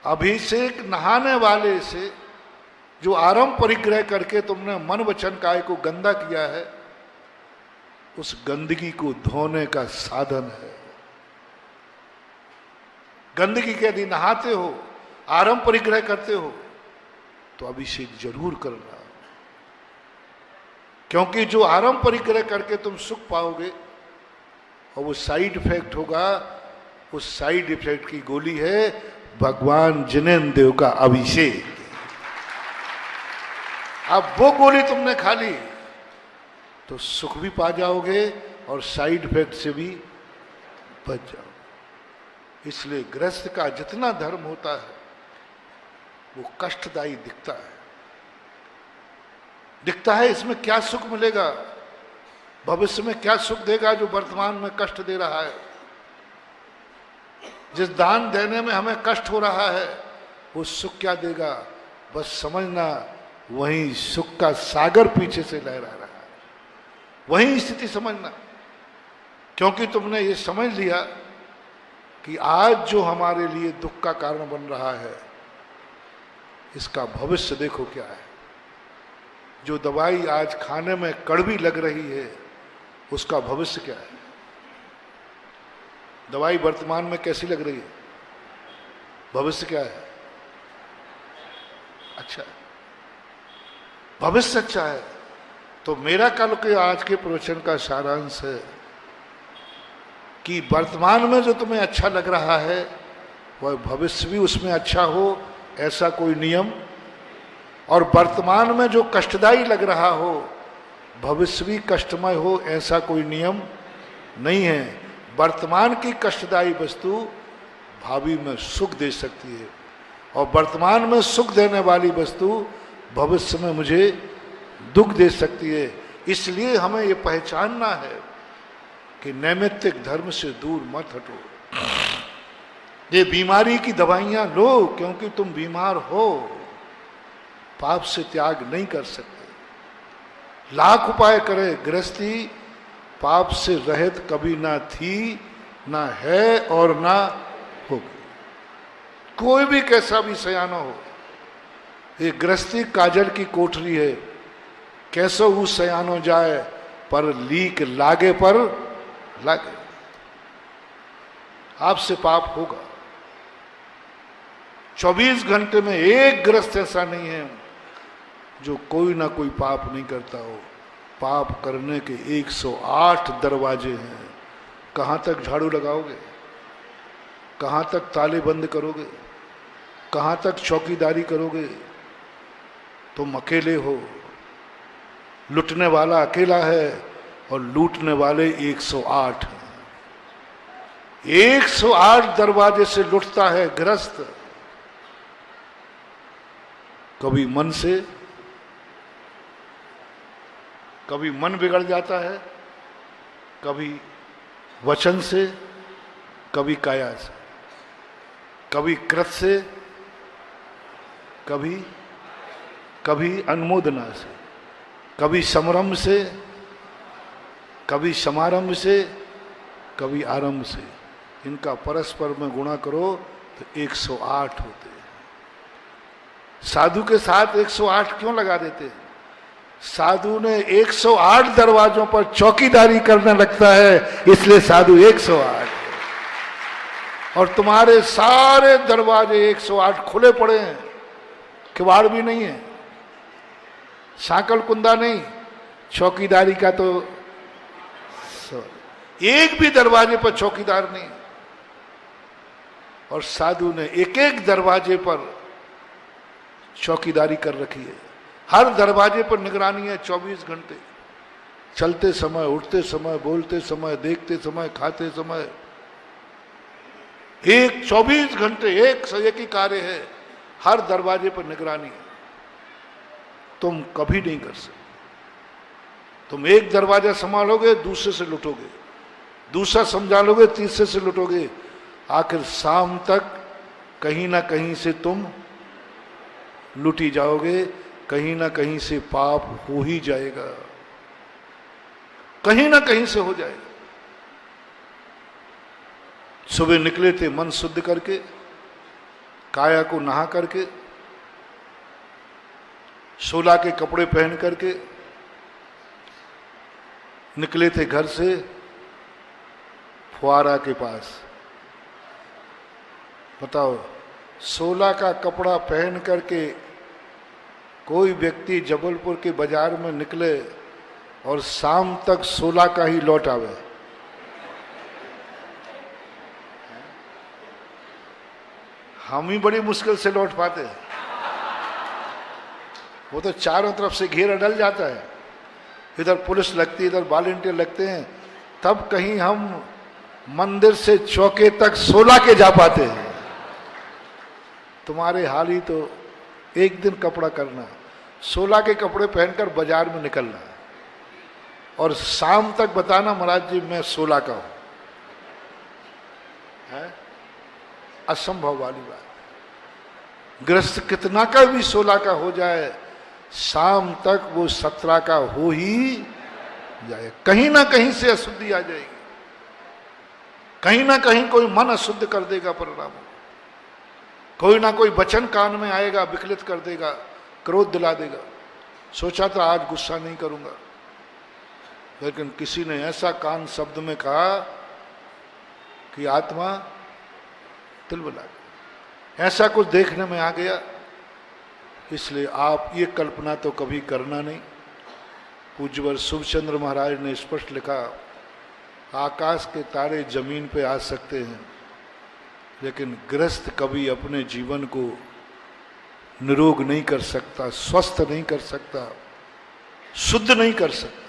अभिषेक नहाने वाले से जो आरंभ परिग्रह करके तुमने मन वचन काय को गंदा किया है, उस गंदगी को धोने का साधन है। गंदगी के यदि नहाते हो, आरंभ परिग्रह करते हो, तो अभिषेक जरूर करना, क्योंकि जो आरंभ परिग्रह करके तुम सुख पाओगे और वो साइड इफेक्ट होगा, उस साइड इफेक्ट की गोली है भगवान जिनेन्द्र देव का अभिषेक। अब वो गोली तुमने खा ली तो सुख भी पा जाओगे और साइड इफेक्ट से भी बच जाओगे। इसलिए गृहस्थ का जितना धर्म होता है वो कष्टदायी दिखता है। इसमें क्या सुख मिलेगा, भविष्य में क्या सुख देगा जो वर्तमान में कष्ट दे रहा है। जिस दान देने में हमें कष्ट हो रहा है वो सुख क्या देगा, बस समझना वहीं सुख का सागर पीछे से लहरा रहा है, वहीं स्थिति समझना। क्योंकि तुमने ये समझ लिया कि आज जो हमारे लिए दुख का कारण बन रहा है, इसका भविष्य देखो क्या है। जो दवाई आज खाने में कड़वी लग रही है, उसका भविष्य क्या है। दवाई वर्तमान में कैसी लग रही है, भविष्य क्या है, अच्छा है, भविष्य अच्छा है। तो मेरा कल के आज के प्रवचन का सारांश है कि वर्तमान में जो तुम्हें अच्छा लग रहा है वह भविष्य भी उसमें अच्छा हो, ऐसा कोई नियम, और वर्तमान में जो कष्टदायी लग रहा हो भविष्य भी कष्टमय हो, ऐसा कोई नियम नहीं है। वर्तमान की कष्टदायी वस्तु भावी में सुख दे सकती है, और वर्तमान में सुख देने वाली वस्तु भविष्य में मुझे दुख दे सकती है। इसलिए हमें ये पहचानना है कि नैमित्तिक धर्म से दूर मत हटो। ये बीमारी की दवाइयां लो, क्योंकि तुम बीमार हो, पाप से त्याग नहीं कर सकते। लाख उपाय करे गृहस्थी, पाप से रहित कभी ना थी, ना है और ना होगी। कोई भी कैसा भी सयाना हो, ये गृहस्थी काजल की कोठरी है, कैसो वो सयानो जाए पर लीक लागे पर लागे। आपसे पाप होगा। 24 घंटे में एक गृहस्थ ऐसा नहीं है जो कोई ना कोई पाप नहीं करता हो। पाप करने के 108 दरवाजे हैं। कहां तक झाड़ू लगाओगे? कहां तक ताले बंद करोगे? कहां तक चौकीदारी करोगे? तुम अकेले हो, लुटने वाला अकेला है और लूटने वाले 108 हैं। 108 दरवाजे से लुटता है गृहस्थ। कभी मन से, कभी मन बिगड़ जाता है, कभी वचन से, कभी काया से, कभी कृत से, कभी अनुमोदना से, कभी समरंभ से, कभी समारंभ से, कभी आरंभ से। इनका परस्पर में गुणा करो तो 108 होते हैं। साधु के साथ 108 क्यों लगा देते हैं? साधु ने 108 दरवाजों पर चौकीदारी करने लगता है, इसलिए साधु 108 है। और तुम्हारे सारे दरवाजे 108 खुले पड़े हैं, किवाड़ भी नहीं है, सांकल कुंदा नहीं, चौकीदारी का तो एक भी दरवाजे पर चौकीदार नहीं। और साधु ने एक एक दरवाजे पर चौकीदारी कर रखी है। हर दरवाजे पर निगरानी है 24 घंटे। चलते समय, उठते समय, बोलते समय, देखते समय, खाते समय, एक 24 घंटे एक से एक ही कार्य है। हर दरवाजे पर निगरानी है। तुम कभी नहीं कर सकते। तुम एक दरवाजा संभालोगे, दूसरे से लुटोगे, दूसरा समझा लोगे, तीसरे से लुटोगे, आखिर शाम तक कहीं ना कहीं से तुम लुटी जाओगे। कहीं ना कहीं से पाप हो ही जाएगा, कहीं ना कहीं से हो जाएगा। सुबह निकले थे मन शुद्ध करके, काया को नहा करके, 16 के कपड़े पहन करके निकले थे घर से फुआरा के पास। बताओ, 16 का कपड़ा पहन करके कोई व्यक्ति जबलपुर के बाजार में निकले और शाम तक 16 का ही लौट आवे? हम ही बड़ी मुश्किल से लौट पाते हैं। वो तो चारों तरफ से घेरा डल जाता है, इधर पुलिस लगती है, इधर वॉलंटियर लगते हैं, तब कहीं हम मंदिर से चौके तक 16 के जा पाते हैं। तुम्हारे हाल ही तो एक दिन कपड़ा करना, 16 के कपड़े पहनकर बाजार में निकलना और शाम तक बताना महाराज जी मैं 16 का हूं, है असंभव वाली बात। गृहस्थ कितना का भी 16 का हो जाए, शाम तक वो 17 का हो ही जाए। कहीं ना कहीं से अशुद्धि आ जाएगी, कहीं ना कहीं कोई मन अशुद्ध कर देगा परिणाम, कोई ना कोई वचन कान में आएगा, विकलित कर देगा, क्रोध दिला देगा। सोचा था आज गुस्सा नहीं करूंगा, लेकिन किसी ने ऐसा कान शब्द में कहा कि आत्मा तिलमिला गई। ऐसा कुछ देखने में आ गया। इसलिए आप ये कल्पना तो कभी करना नहीं। पूज्यवर शुभचंद्र महाराज ने स्पष्ट लिखा, आकाश के तारे जमीन पे आ सकते हैं, लेकिन गृहस्थ कभी अपने जीवन को निरोग नहीं कर सकता, स्वस्थ नहीं कर सकता, शुद्ध नहीं कर सकता।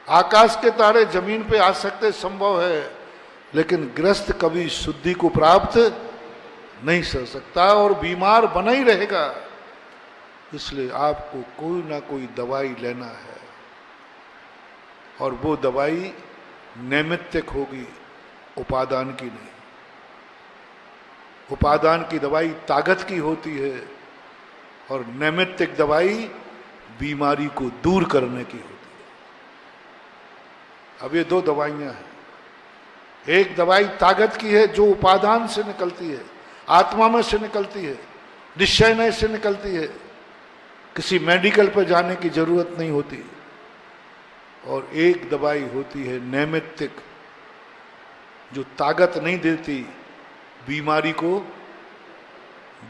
आकाश के तारे जमीन पे आ सकते संभव है, लेकिन गृहस्थ कभी शुद्धि को प्राप्त नहीं कर सकता और बीमार बना ही रहेगा। इसलिए आपको कोई ना कोई दवाई लेना है, और वो दवाई नैमित्तिक होगी, उपादान की नहीं। उपादान की दवाई ताकत की होती है और नैमित्तिक दवाई बीमारी को दूर करने की होती है। अब ये दो दवाइयां हैं। एक दवाई ताकत की है जो उपादान से निकलती है, आत्मा में से निकलती है, निश्चय से निकलती है, किसी मेडिकल पर जाने की जरूरत नहीं होती। और एक दवाई होती है नैमित्तिक, जो ताकत नहीं देती, बीमारी को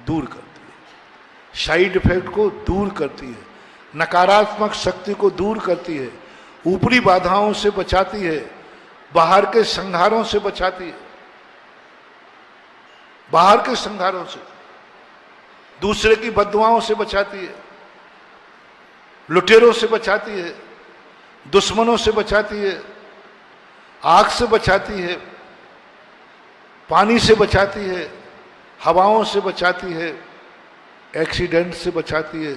दूर करती है, साइड इफेक्ट को दूर करती है, नकारात्मक शक्ति को दूर करती है, ऊपरी बाधाओं से बचाती है, बाहर के संघारों से बचाती है, बाहर के संघारों से, दूसरे की बददुआओं से बचाती है, लुटेरों से बचाती है, दुश्मनों से बचाती है, आग से बचाती है, पानी से बचाती है, हवाओं से बचाती है, एक्सीडेंट से बचाती है।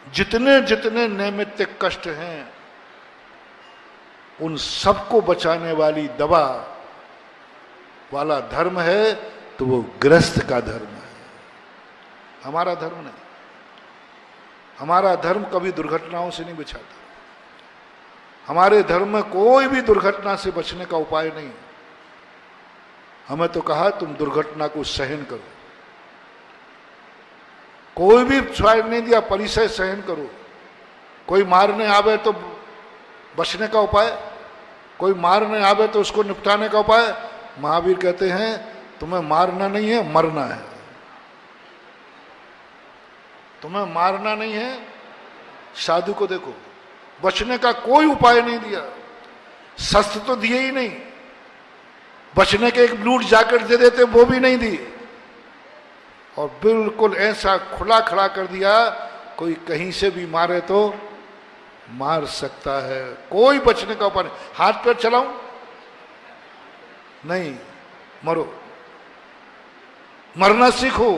जितने जितने नैमित्तिक कष्ट हैं उन सबको बचाने वाली दवा वाला धर्म है तो वो गृहस्थ का धर्म है, हमारा धर्म नहीं। हमारा धर्म कभी दुर्घटनाओं से नहीं बचाता। हमारे धर्म में कोई भी दुर्घटना से बचने का उपाय नहीं। हमें तो कहा तुम दुर्घटना को सहन करो, कोई भी उपाय नहीं दिया, परिचय सहन करो। कोई मारने आवे तो बचने का उपाय, कोई मारने आवे तो उसको निपटाने का उपाय। महावीर कहते हैं तुम्हें मारना नहीं है, मरना है। तुम्हें मारना नहीं है। साधु को देखो, बचने का कोई उपाय नहीं दिया, शस्त्र तो दिए ही नहीं, बचने के एक लूट जैकेट दे देते वो भी नहीं दी, और बिल्कुल ऐसा खुला खड़ा कर दिया कोई कहीं से भी मारे तो मार सकता है, कोई बचने का उपाय नहीं। हाथ पैर चलाऊं नहीं, मरो, मरना सीखो।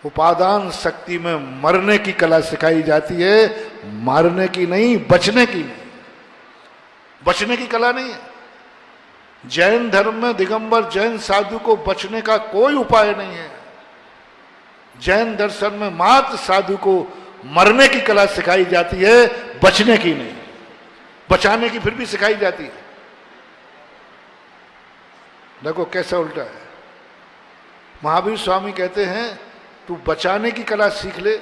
उपादान शक्ति में मरने की कला सिखाई जाती है, मारने की नहीं, बचने की नहीं, बचने की कला नहीं है। जैन धर्म में दिगंबर जैन साधु को बचने का कोई उपाय नहीं है। जैन दर्शन में मात्र साधु को मरने की कला सिखाई जाती है, बचने की नहीं। बचाने की फिर भी सिखाई जाती है। देखो कैसा उल्टा है। महावीर स्वामी कहते हैं तू बचाने की कला सीख ले,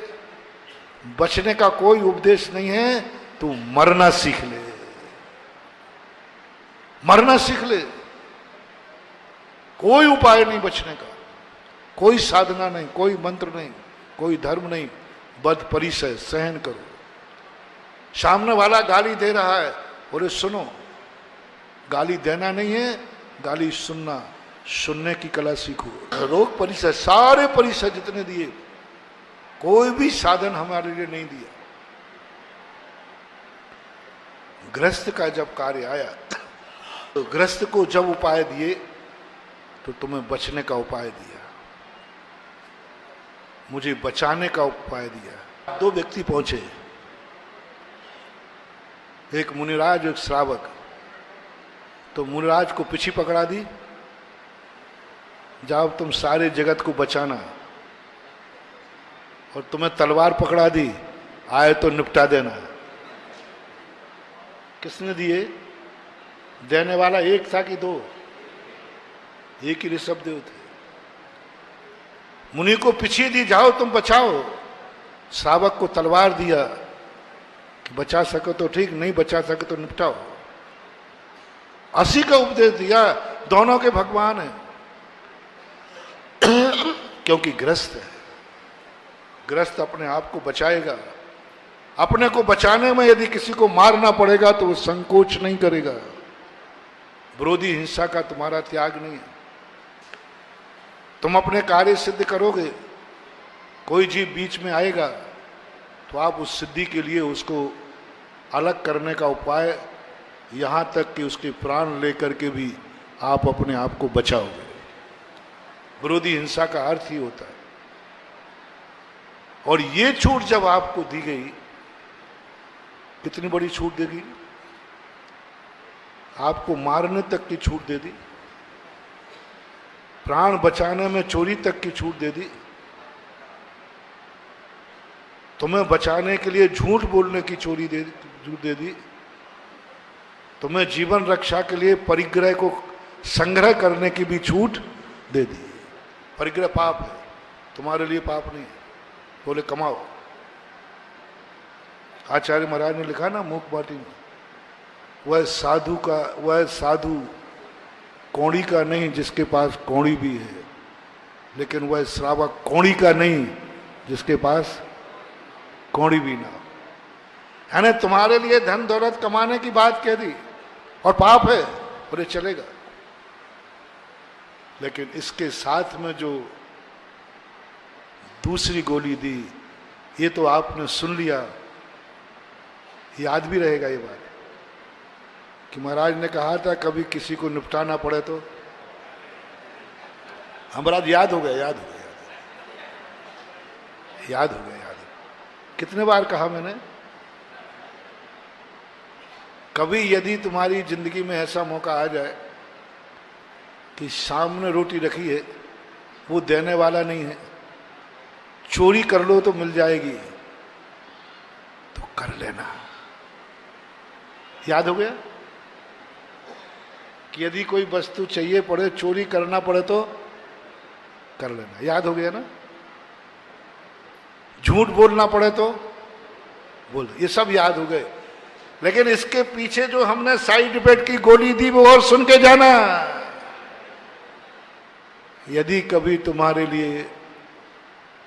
बचने का कोई उपदेश नहीं है, तू मरना सीख ले, मरना सीख ले। कोई उपाय नहीं बचने का, कोई साधना नहीं, कोई मंत्र नहीं, कोई धर्म नहीं, बद परिचय सहन करो। सामने वाला गाली दे रहा है, बोले सुनो, गाली देना नहीं है, गाली सुनना, सुनने की कला सीखो। रोग परिचय, सारे परिचय जितने दिए, कोई भी साधन हमारे लिए नहीं दिया। गृहस्थ का जब कार्य आया तो गृहस्थ को जब उपाय दिए तो तुम्हें बचने का उपाय दिया, मुझे बचाने का उपाय दिया। दो व्यक्ति पहुंचे, एक मुनिराज एक श्रावक। तो मुनिराज को पीछे पकड़ा दी, जाओ तुम सारे जगत को बचाना, और तुम्हें तलवार पकड़ा दी, आए तो निपटा देना। किसने दिए? देने वाला एक था कि दो? एक ही ऋषभदेव थे। मुनि को पीछे दी, जाओ तुम बचाओ। श्रावक को तलवार दिया कि बचा सको तो ठीक, नहीं बचा सको तो निपटाओ। असी का उपदेश दिया, दोनों के भगवान हैं। क्योंकि गृहस्थ है, गृहस्थ अपने आप को बचाएगा। अपने को बचाने में यदि किसी को मारना पड़ेगा तो वो संकोच नहीं करेगा। विरोधी हिंसा का तुम्हारा त्याग नहीं है। तुम अपने कार्य सिद्ध करोगे, कोई जीव बीच में आएगा तो आप उस सिद्धि के लिए उसको अलग करने का उपाय, यहां तक कि उसके प्राण लेकर के भी आप अपने आप को बचाओगे। विरोधी हिंसा का अर्थ ही होता है। और ये छूट जब आपको दी गई, कितनी बड़ी छूट देगी? आपको मारने तक की छूट दे दी, प्राण बचाने में चोरी तक की छूट दे दी, तुम्हें बचाने के लिए झूठ बोलने की छूट दे दी, तुम्हें जीवन रक्षा के लिए परिग्रह को संग्रह करने की भी छूट दे दी। परिग्रह पाप है, तुम्हारे लिए पाप नहीं, बोले कमाओ। आचार्य महाराज ने लिखा ना मूक बाटी में, वह साधु कौड़ी का नहीं जिसके पास कौड़ी भी है, लेकिन वह श्रावक कौड़ी का नहीं जिसके पास कौड़ी भी ना हो। यानी तुम्हारे लिए धन दौलत कमाने की बात कह दी और पाप है, बोले चलेगा, लेकिन इसके साथ में जो दूसरी गोली दी, ये तो आपने सुन लिया, याद भी रहेगा ये बात कि महाराज ने कहा था कभी किसी को निपटाना पड़े तो। महाराज याद हो गया। कितने बार कहा मैंने, कभी यदि तुम्हारी जिंदगी में ऐसा मौका आ जाए कि सामने रोटी रखी है, वो देने वाला नहीं है, चोरी कर लो तो मिल जाएगी, तो कर लेना। याद हो गया कि यदि कोई वस्तु चाहिए पड़े, चोरी करना पड़े तो कर लेना। याद हो गया ना। झूठ बोलना पड़े तो बोल, ये सब याद हो गए। लेकिन इसके पीछे जो हमने साइड इफेक्ट की गोली दी वो और सुन के जाना। यदि कभी तुम्हारे लिए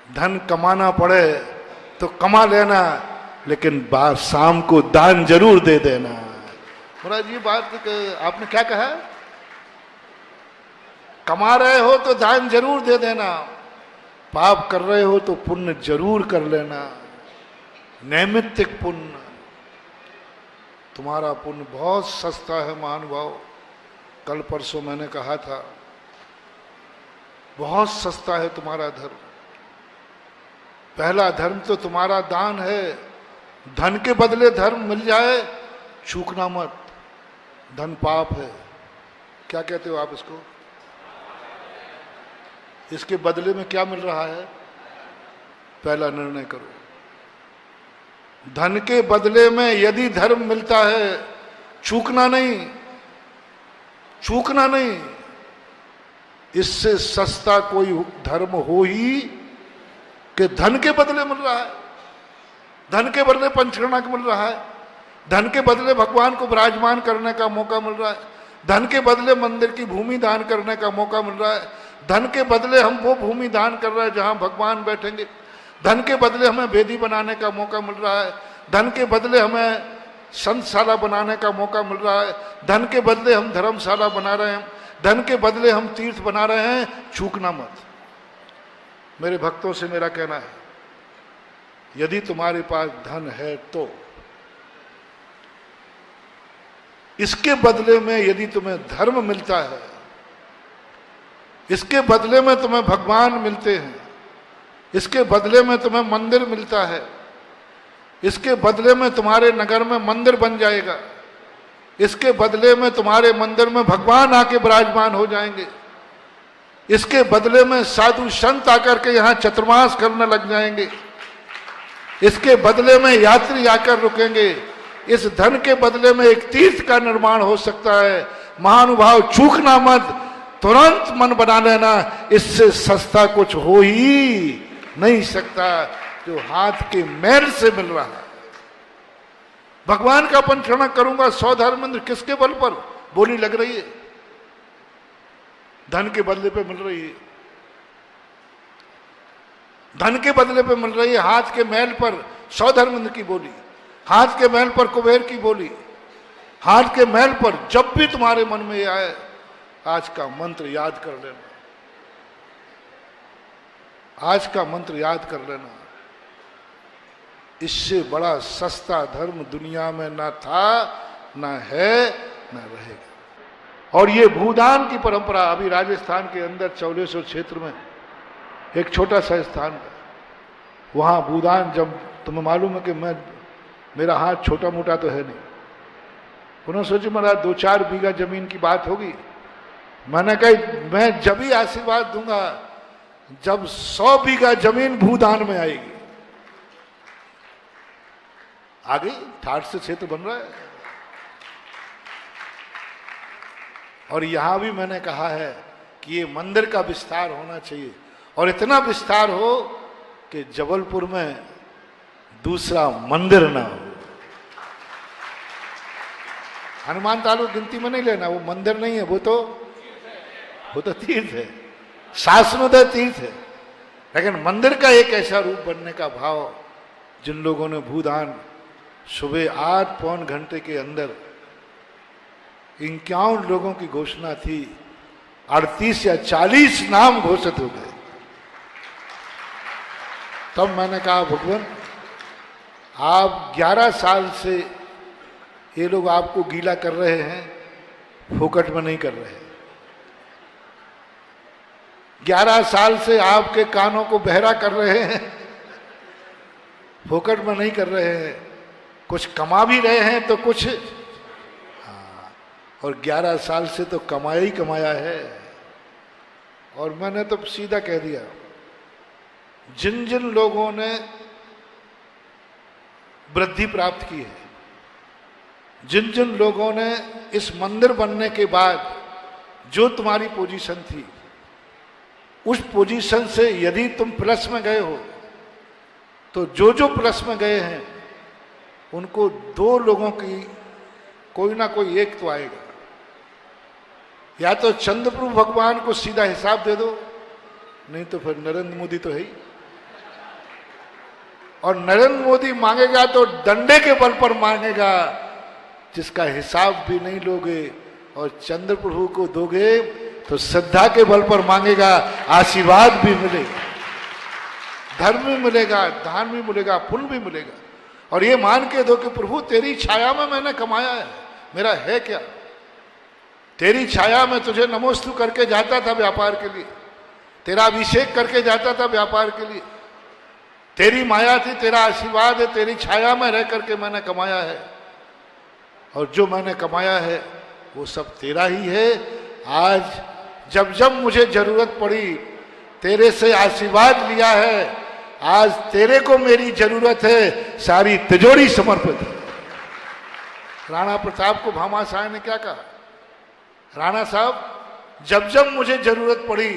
धन कमाना पड़े तो कमा लेना, लेकिन बाद शाम को दान जरूर दे देना। महाराज ये बात आपने क्या कहा, कमा रहे हो तो दान जरूर दे देना, पाप कर रहे हो तो पुण्य जरूर कर लेना, नैमित्तिक पुण्य। तुम्हारा पुण्य बहुत सस्ता है महानुभाव। कल परसों मैंने कहा था, बहुत सस्ता है तुम्हारा धर्म। पहला धर्म तो तुम्हारा दान है। धन के बदले धर्म मिल जाए, चूकना मत। धन पाप है। क्या कहते हो आप इसको? इसके बदले में क्या मिल रहा है, पहला निर्णय करो। धन के बदले में यदि धर्म मिलता है, चूकना नहीं, चूकना नहीं। इससे सस्ता कोई धर्म हो ही कि धन के बदले मिल रहा है। धन के बदले पंचकर्णक मिल रहा है, धन के बदले भगवान को विराजमान करने का मौका मिल रहा है, धन के बदले मंदिर की भूमि दान करने का मौका मिल रहा है, धन के बदले हम वो भूमि दान कर रहे हैं जहां भगवान बैठेंगे, धन के बदले हमें वेदी बनाने का मौका मिल रहा है, धन के बदले हमें संतशाला बनाने का मौका मिल रहा है, धन के बदले हम धर्मशाला बना रहे हैं, धन के बदले हम तीर्थ बना रहे हैं। चूकना मत। मेरे भक्तों से मेरा कहना है, यदि तुम्हारे पास धन है तो इसके बदले में यदि तुम्हें धर्म मिलता है, इसके बदले में तुम्हें भगवान मिलते हैं, इसके बदले में तुम्हें मंदिर मिलता है, इसके बदले में तुम्हारे नगर में मंदिर बन जाएगा, इसके बदले में तुम्हारे मंदिर में भगवान आके विराजमान हो जाएंगे, इसके बदले में साधु संत आकर के यहाँ चतुर्मास करने लग जाएंगे, इसके बदले में यात्री आकर रुकेंगे, इस धन के बदले में एक तीर्थ का निर्माण हो सकता है। महानुभाव, चूकना मत, तुरंत मन बना लेना, इससे सस्ता कुछ हो ही नहीं सकता जो हाथ के मैल से मिल रहा है। भगवान का पंचकर्णक करूंगा 100 धर्मेंद्र, किसके बल पर? बोली लग रही है, धन के बदले पे मिल रही है, धन के बदले पे मिल रही है, हाथ के मैल पर 100 धर्मेंद्र की बोली, हाथ के मैल पर कुबेर की बोली, हाथ के मैल पर जब भी तुम्हारे मन में आए, आज का मंत्र याद कर लेना, आज का मंत्र याद कर लेना। इससे बड़ा सस्ता धर्म दुनिया में ना था, ना है, ना रहेगा। और ये भूदान की परंपरा अभी राजस्थान के अंदर चौलेश्वर क्षेत्र में एक छोटा सा स्थान है, वहां भूदान, जब तुम्हें मालूम है कि मेरा हाथ छोटा मोटा तो है नहीं, उन्होंने सोचे महाराज 2-4 बीघा जमीन की बात होगी। मैंने कहा मैं जब ही आशीर्वाद दूंगा जब 100 बीघा जमीन भूदान में आएगी। आ गई, ठाठ से क्षेत्र बन रहा है। और यहां भी मैंने कहा है कि ये मंदिर का विस्तार होना चाहिए, और इतना विस्तार हो कि जबलपुर में दूसरा मंदिर ना हो। हनुमान तालु गिनती में नहीं लेना, वो मंदिर नहीं है, वो तो तीर्थ है, शासनोदय तीर्थ है। लेकिन मंदिर का एक ऐसा रूप बनने का भाव, जिन लोगों ने भूदान सुबह 8 पौन घंटे के अंदर 51 लोगों की घोषणा थी, 38 या 40 नाम घोषित हो गए। तब मैंने कहा भगवान, आप 11 साल से ये लोग आपको गीला कर रहे हैं, फोकट में नहीं कर रहे। 11 साल से आपके कानों को बहरा कर रहे हैं, फोकट में नहीं कर रहे हैं। कुछ कमा भी रहे हैं तो कुछ, हाँ, और 11 साल से तो कमाया ही कमाया है। और मैंने तो सीधा कह दिया, जिन जिन लोगों ने वृद्धि प्राप्त की है, जिन जिन लोगों ने इस मंदिर बनने के बाद जो तुम्हारी पोजीशन थी, उस पोजीशन से यदि तुम प्लस में गए हो, तो जो जो प्लस में गए हैं उनको 2 लोगों की कोई ना कोई एक तो आएगा। या तो चंद्रप्रभु भगवान को सीधा हिसाब दे दो, नहीं तो फिर नरेंद्र मोदी तो है ही। और नरेंद्र मोदी मांगेगा तो डंडे के बल पर मांगेगा, जिसका हिसाब भी नहीं लोगे। और चंद्र प्रभु को दोगे तो श्रद्धा के बल पर मांगेगा, आशीर्वाद भी मिलेगा, धर्म भी मिलेगा, दान भी मिलेगा, पुण्य भी मिलेगा। और ये मान के दो कि प्रभु तेरी छाया में मैंने कमाया है, मेरा है क्या? तेरी छाया में तुझे नमोस्तु करके जाता था व्यापार के लिए, तेरा अभिषेक करके जाता था व्यापार के लिए, तेरी माया थी, तेरा आशीर्वाद है, तेरी छाया में रह करके मैंने कमाया है। और जो मैंने कमाया है वो सब तेरा ही है। आज जब जब मुझे जरूरत पड़ी तेरे से आशीर्वाद लिया है, आज तेरे को मेरी जरूरत है, सारी तिजोरी समर्पित है। राणा प्रताप को भामाशाह ने क्या कहा? राणा साहब, जब जब मुझे जरूरत पड़ी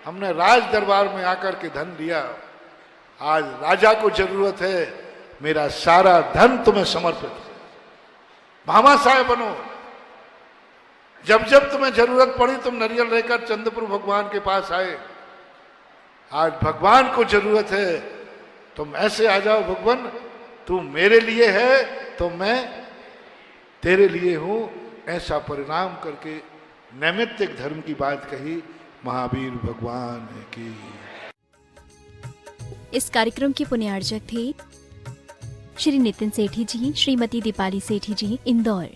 हमने राज दरबार में आकर के धन दिया, आज राजा को जरूरत है, मेरा सारा धन तुम्हें समर्पित है। भामाशाह बनो। जब जब तुम्हें जरूरत पड़ी तुम नारियल लेकर चंद्रप्रभु भगवान के पास आए। आज भगवान को जरूरत है, तुम ऐसे आ जाओ, भगवान तू मेरे लिए है तो मैं तेरे लिए हूं। ऐसा परिणाम करके नैमित्तिक धर्म की बात कही महावीर भगवान की। इस कार्यक्रम के पुण्यार्चक थे श्री नितिन सेठी जी, श्रीमती दीपाली सेठी जी, इंदौर।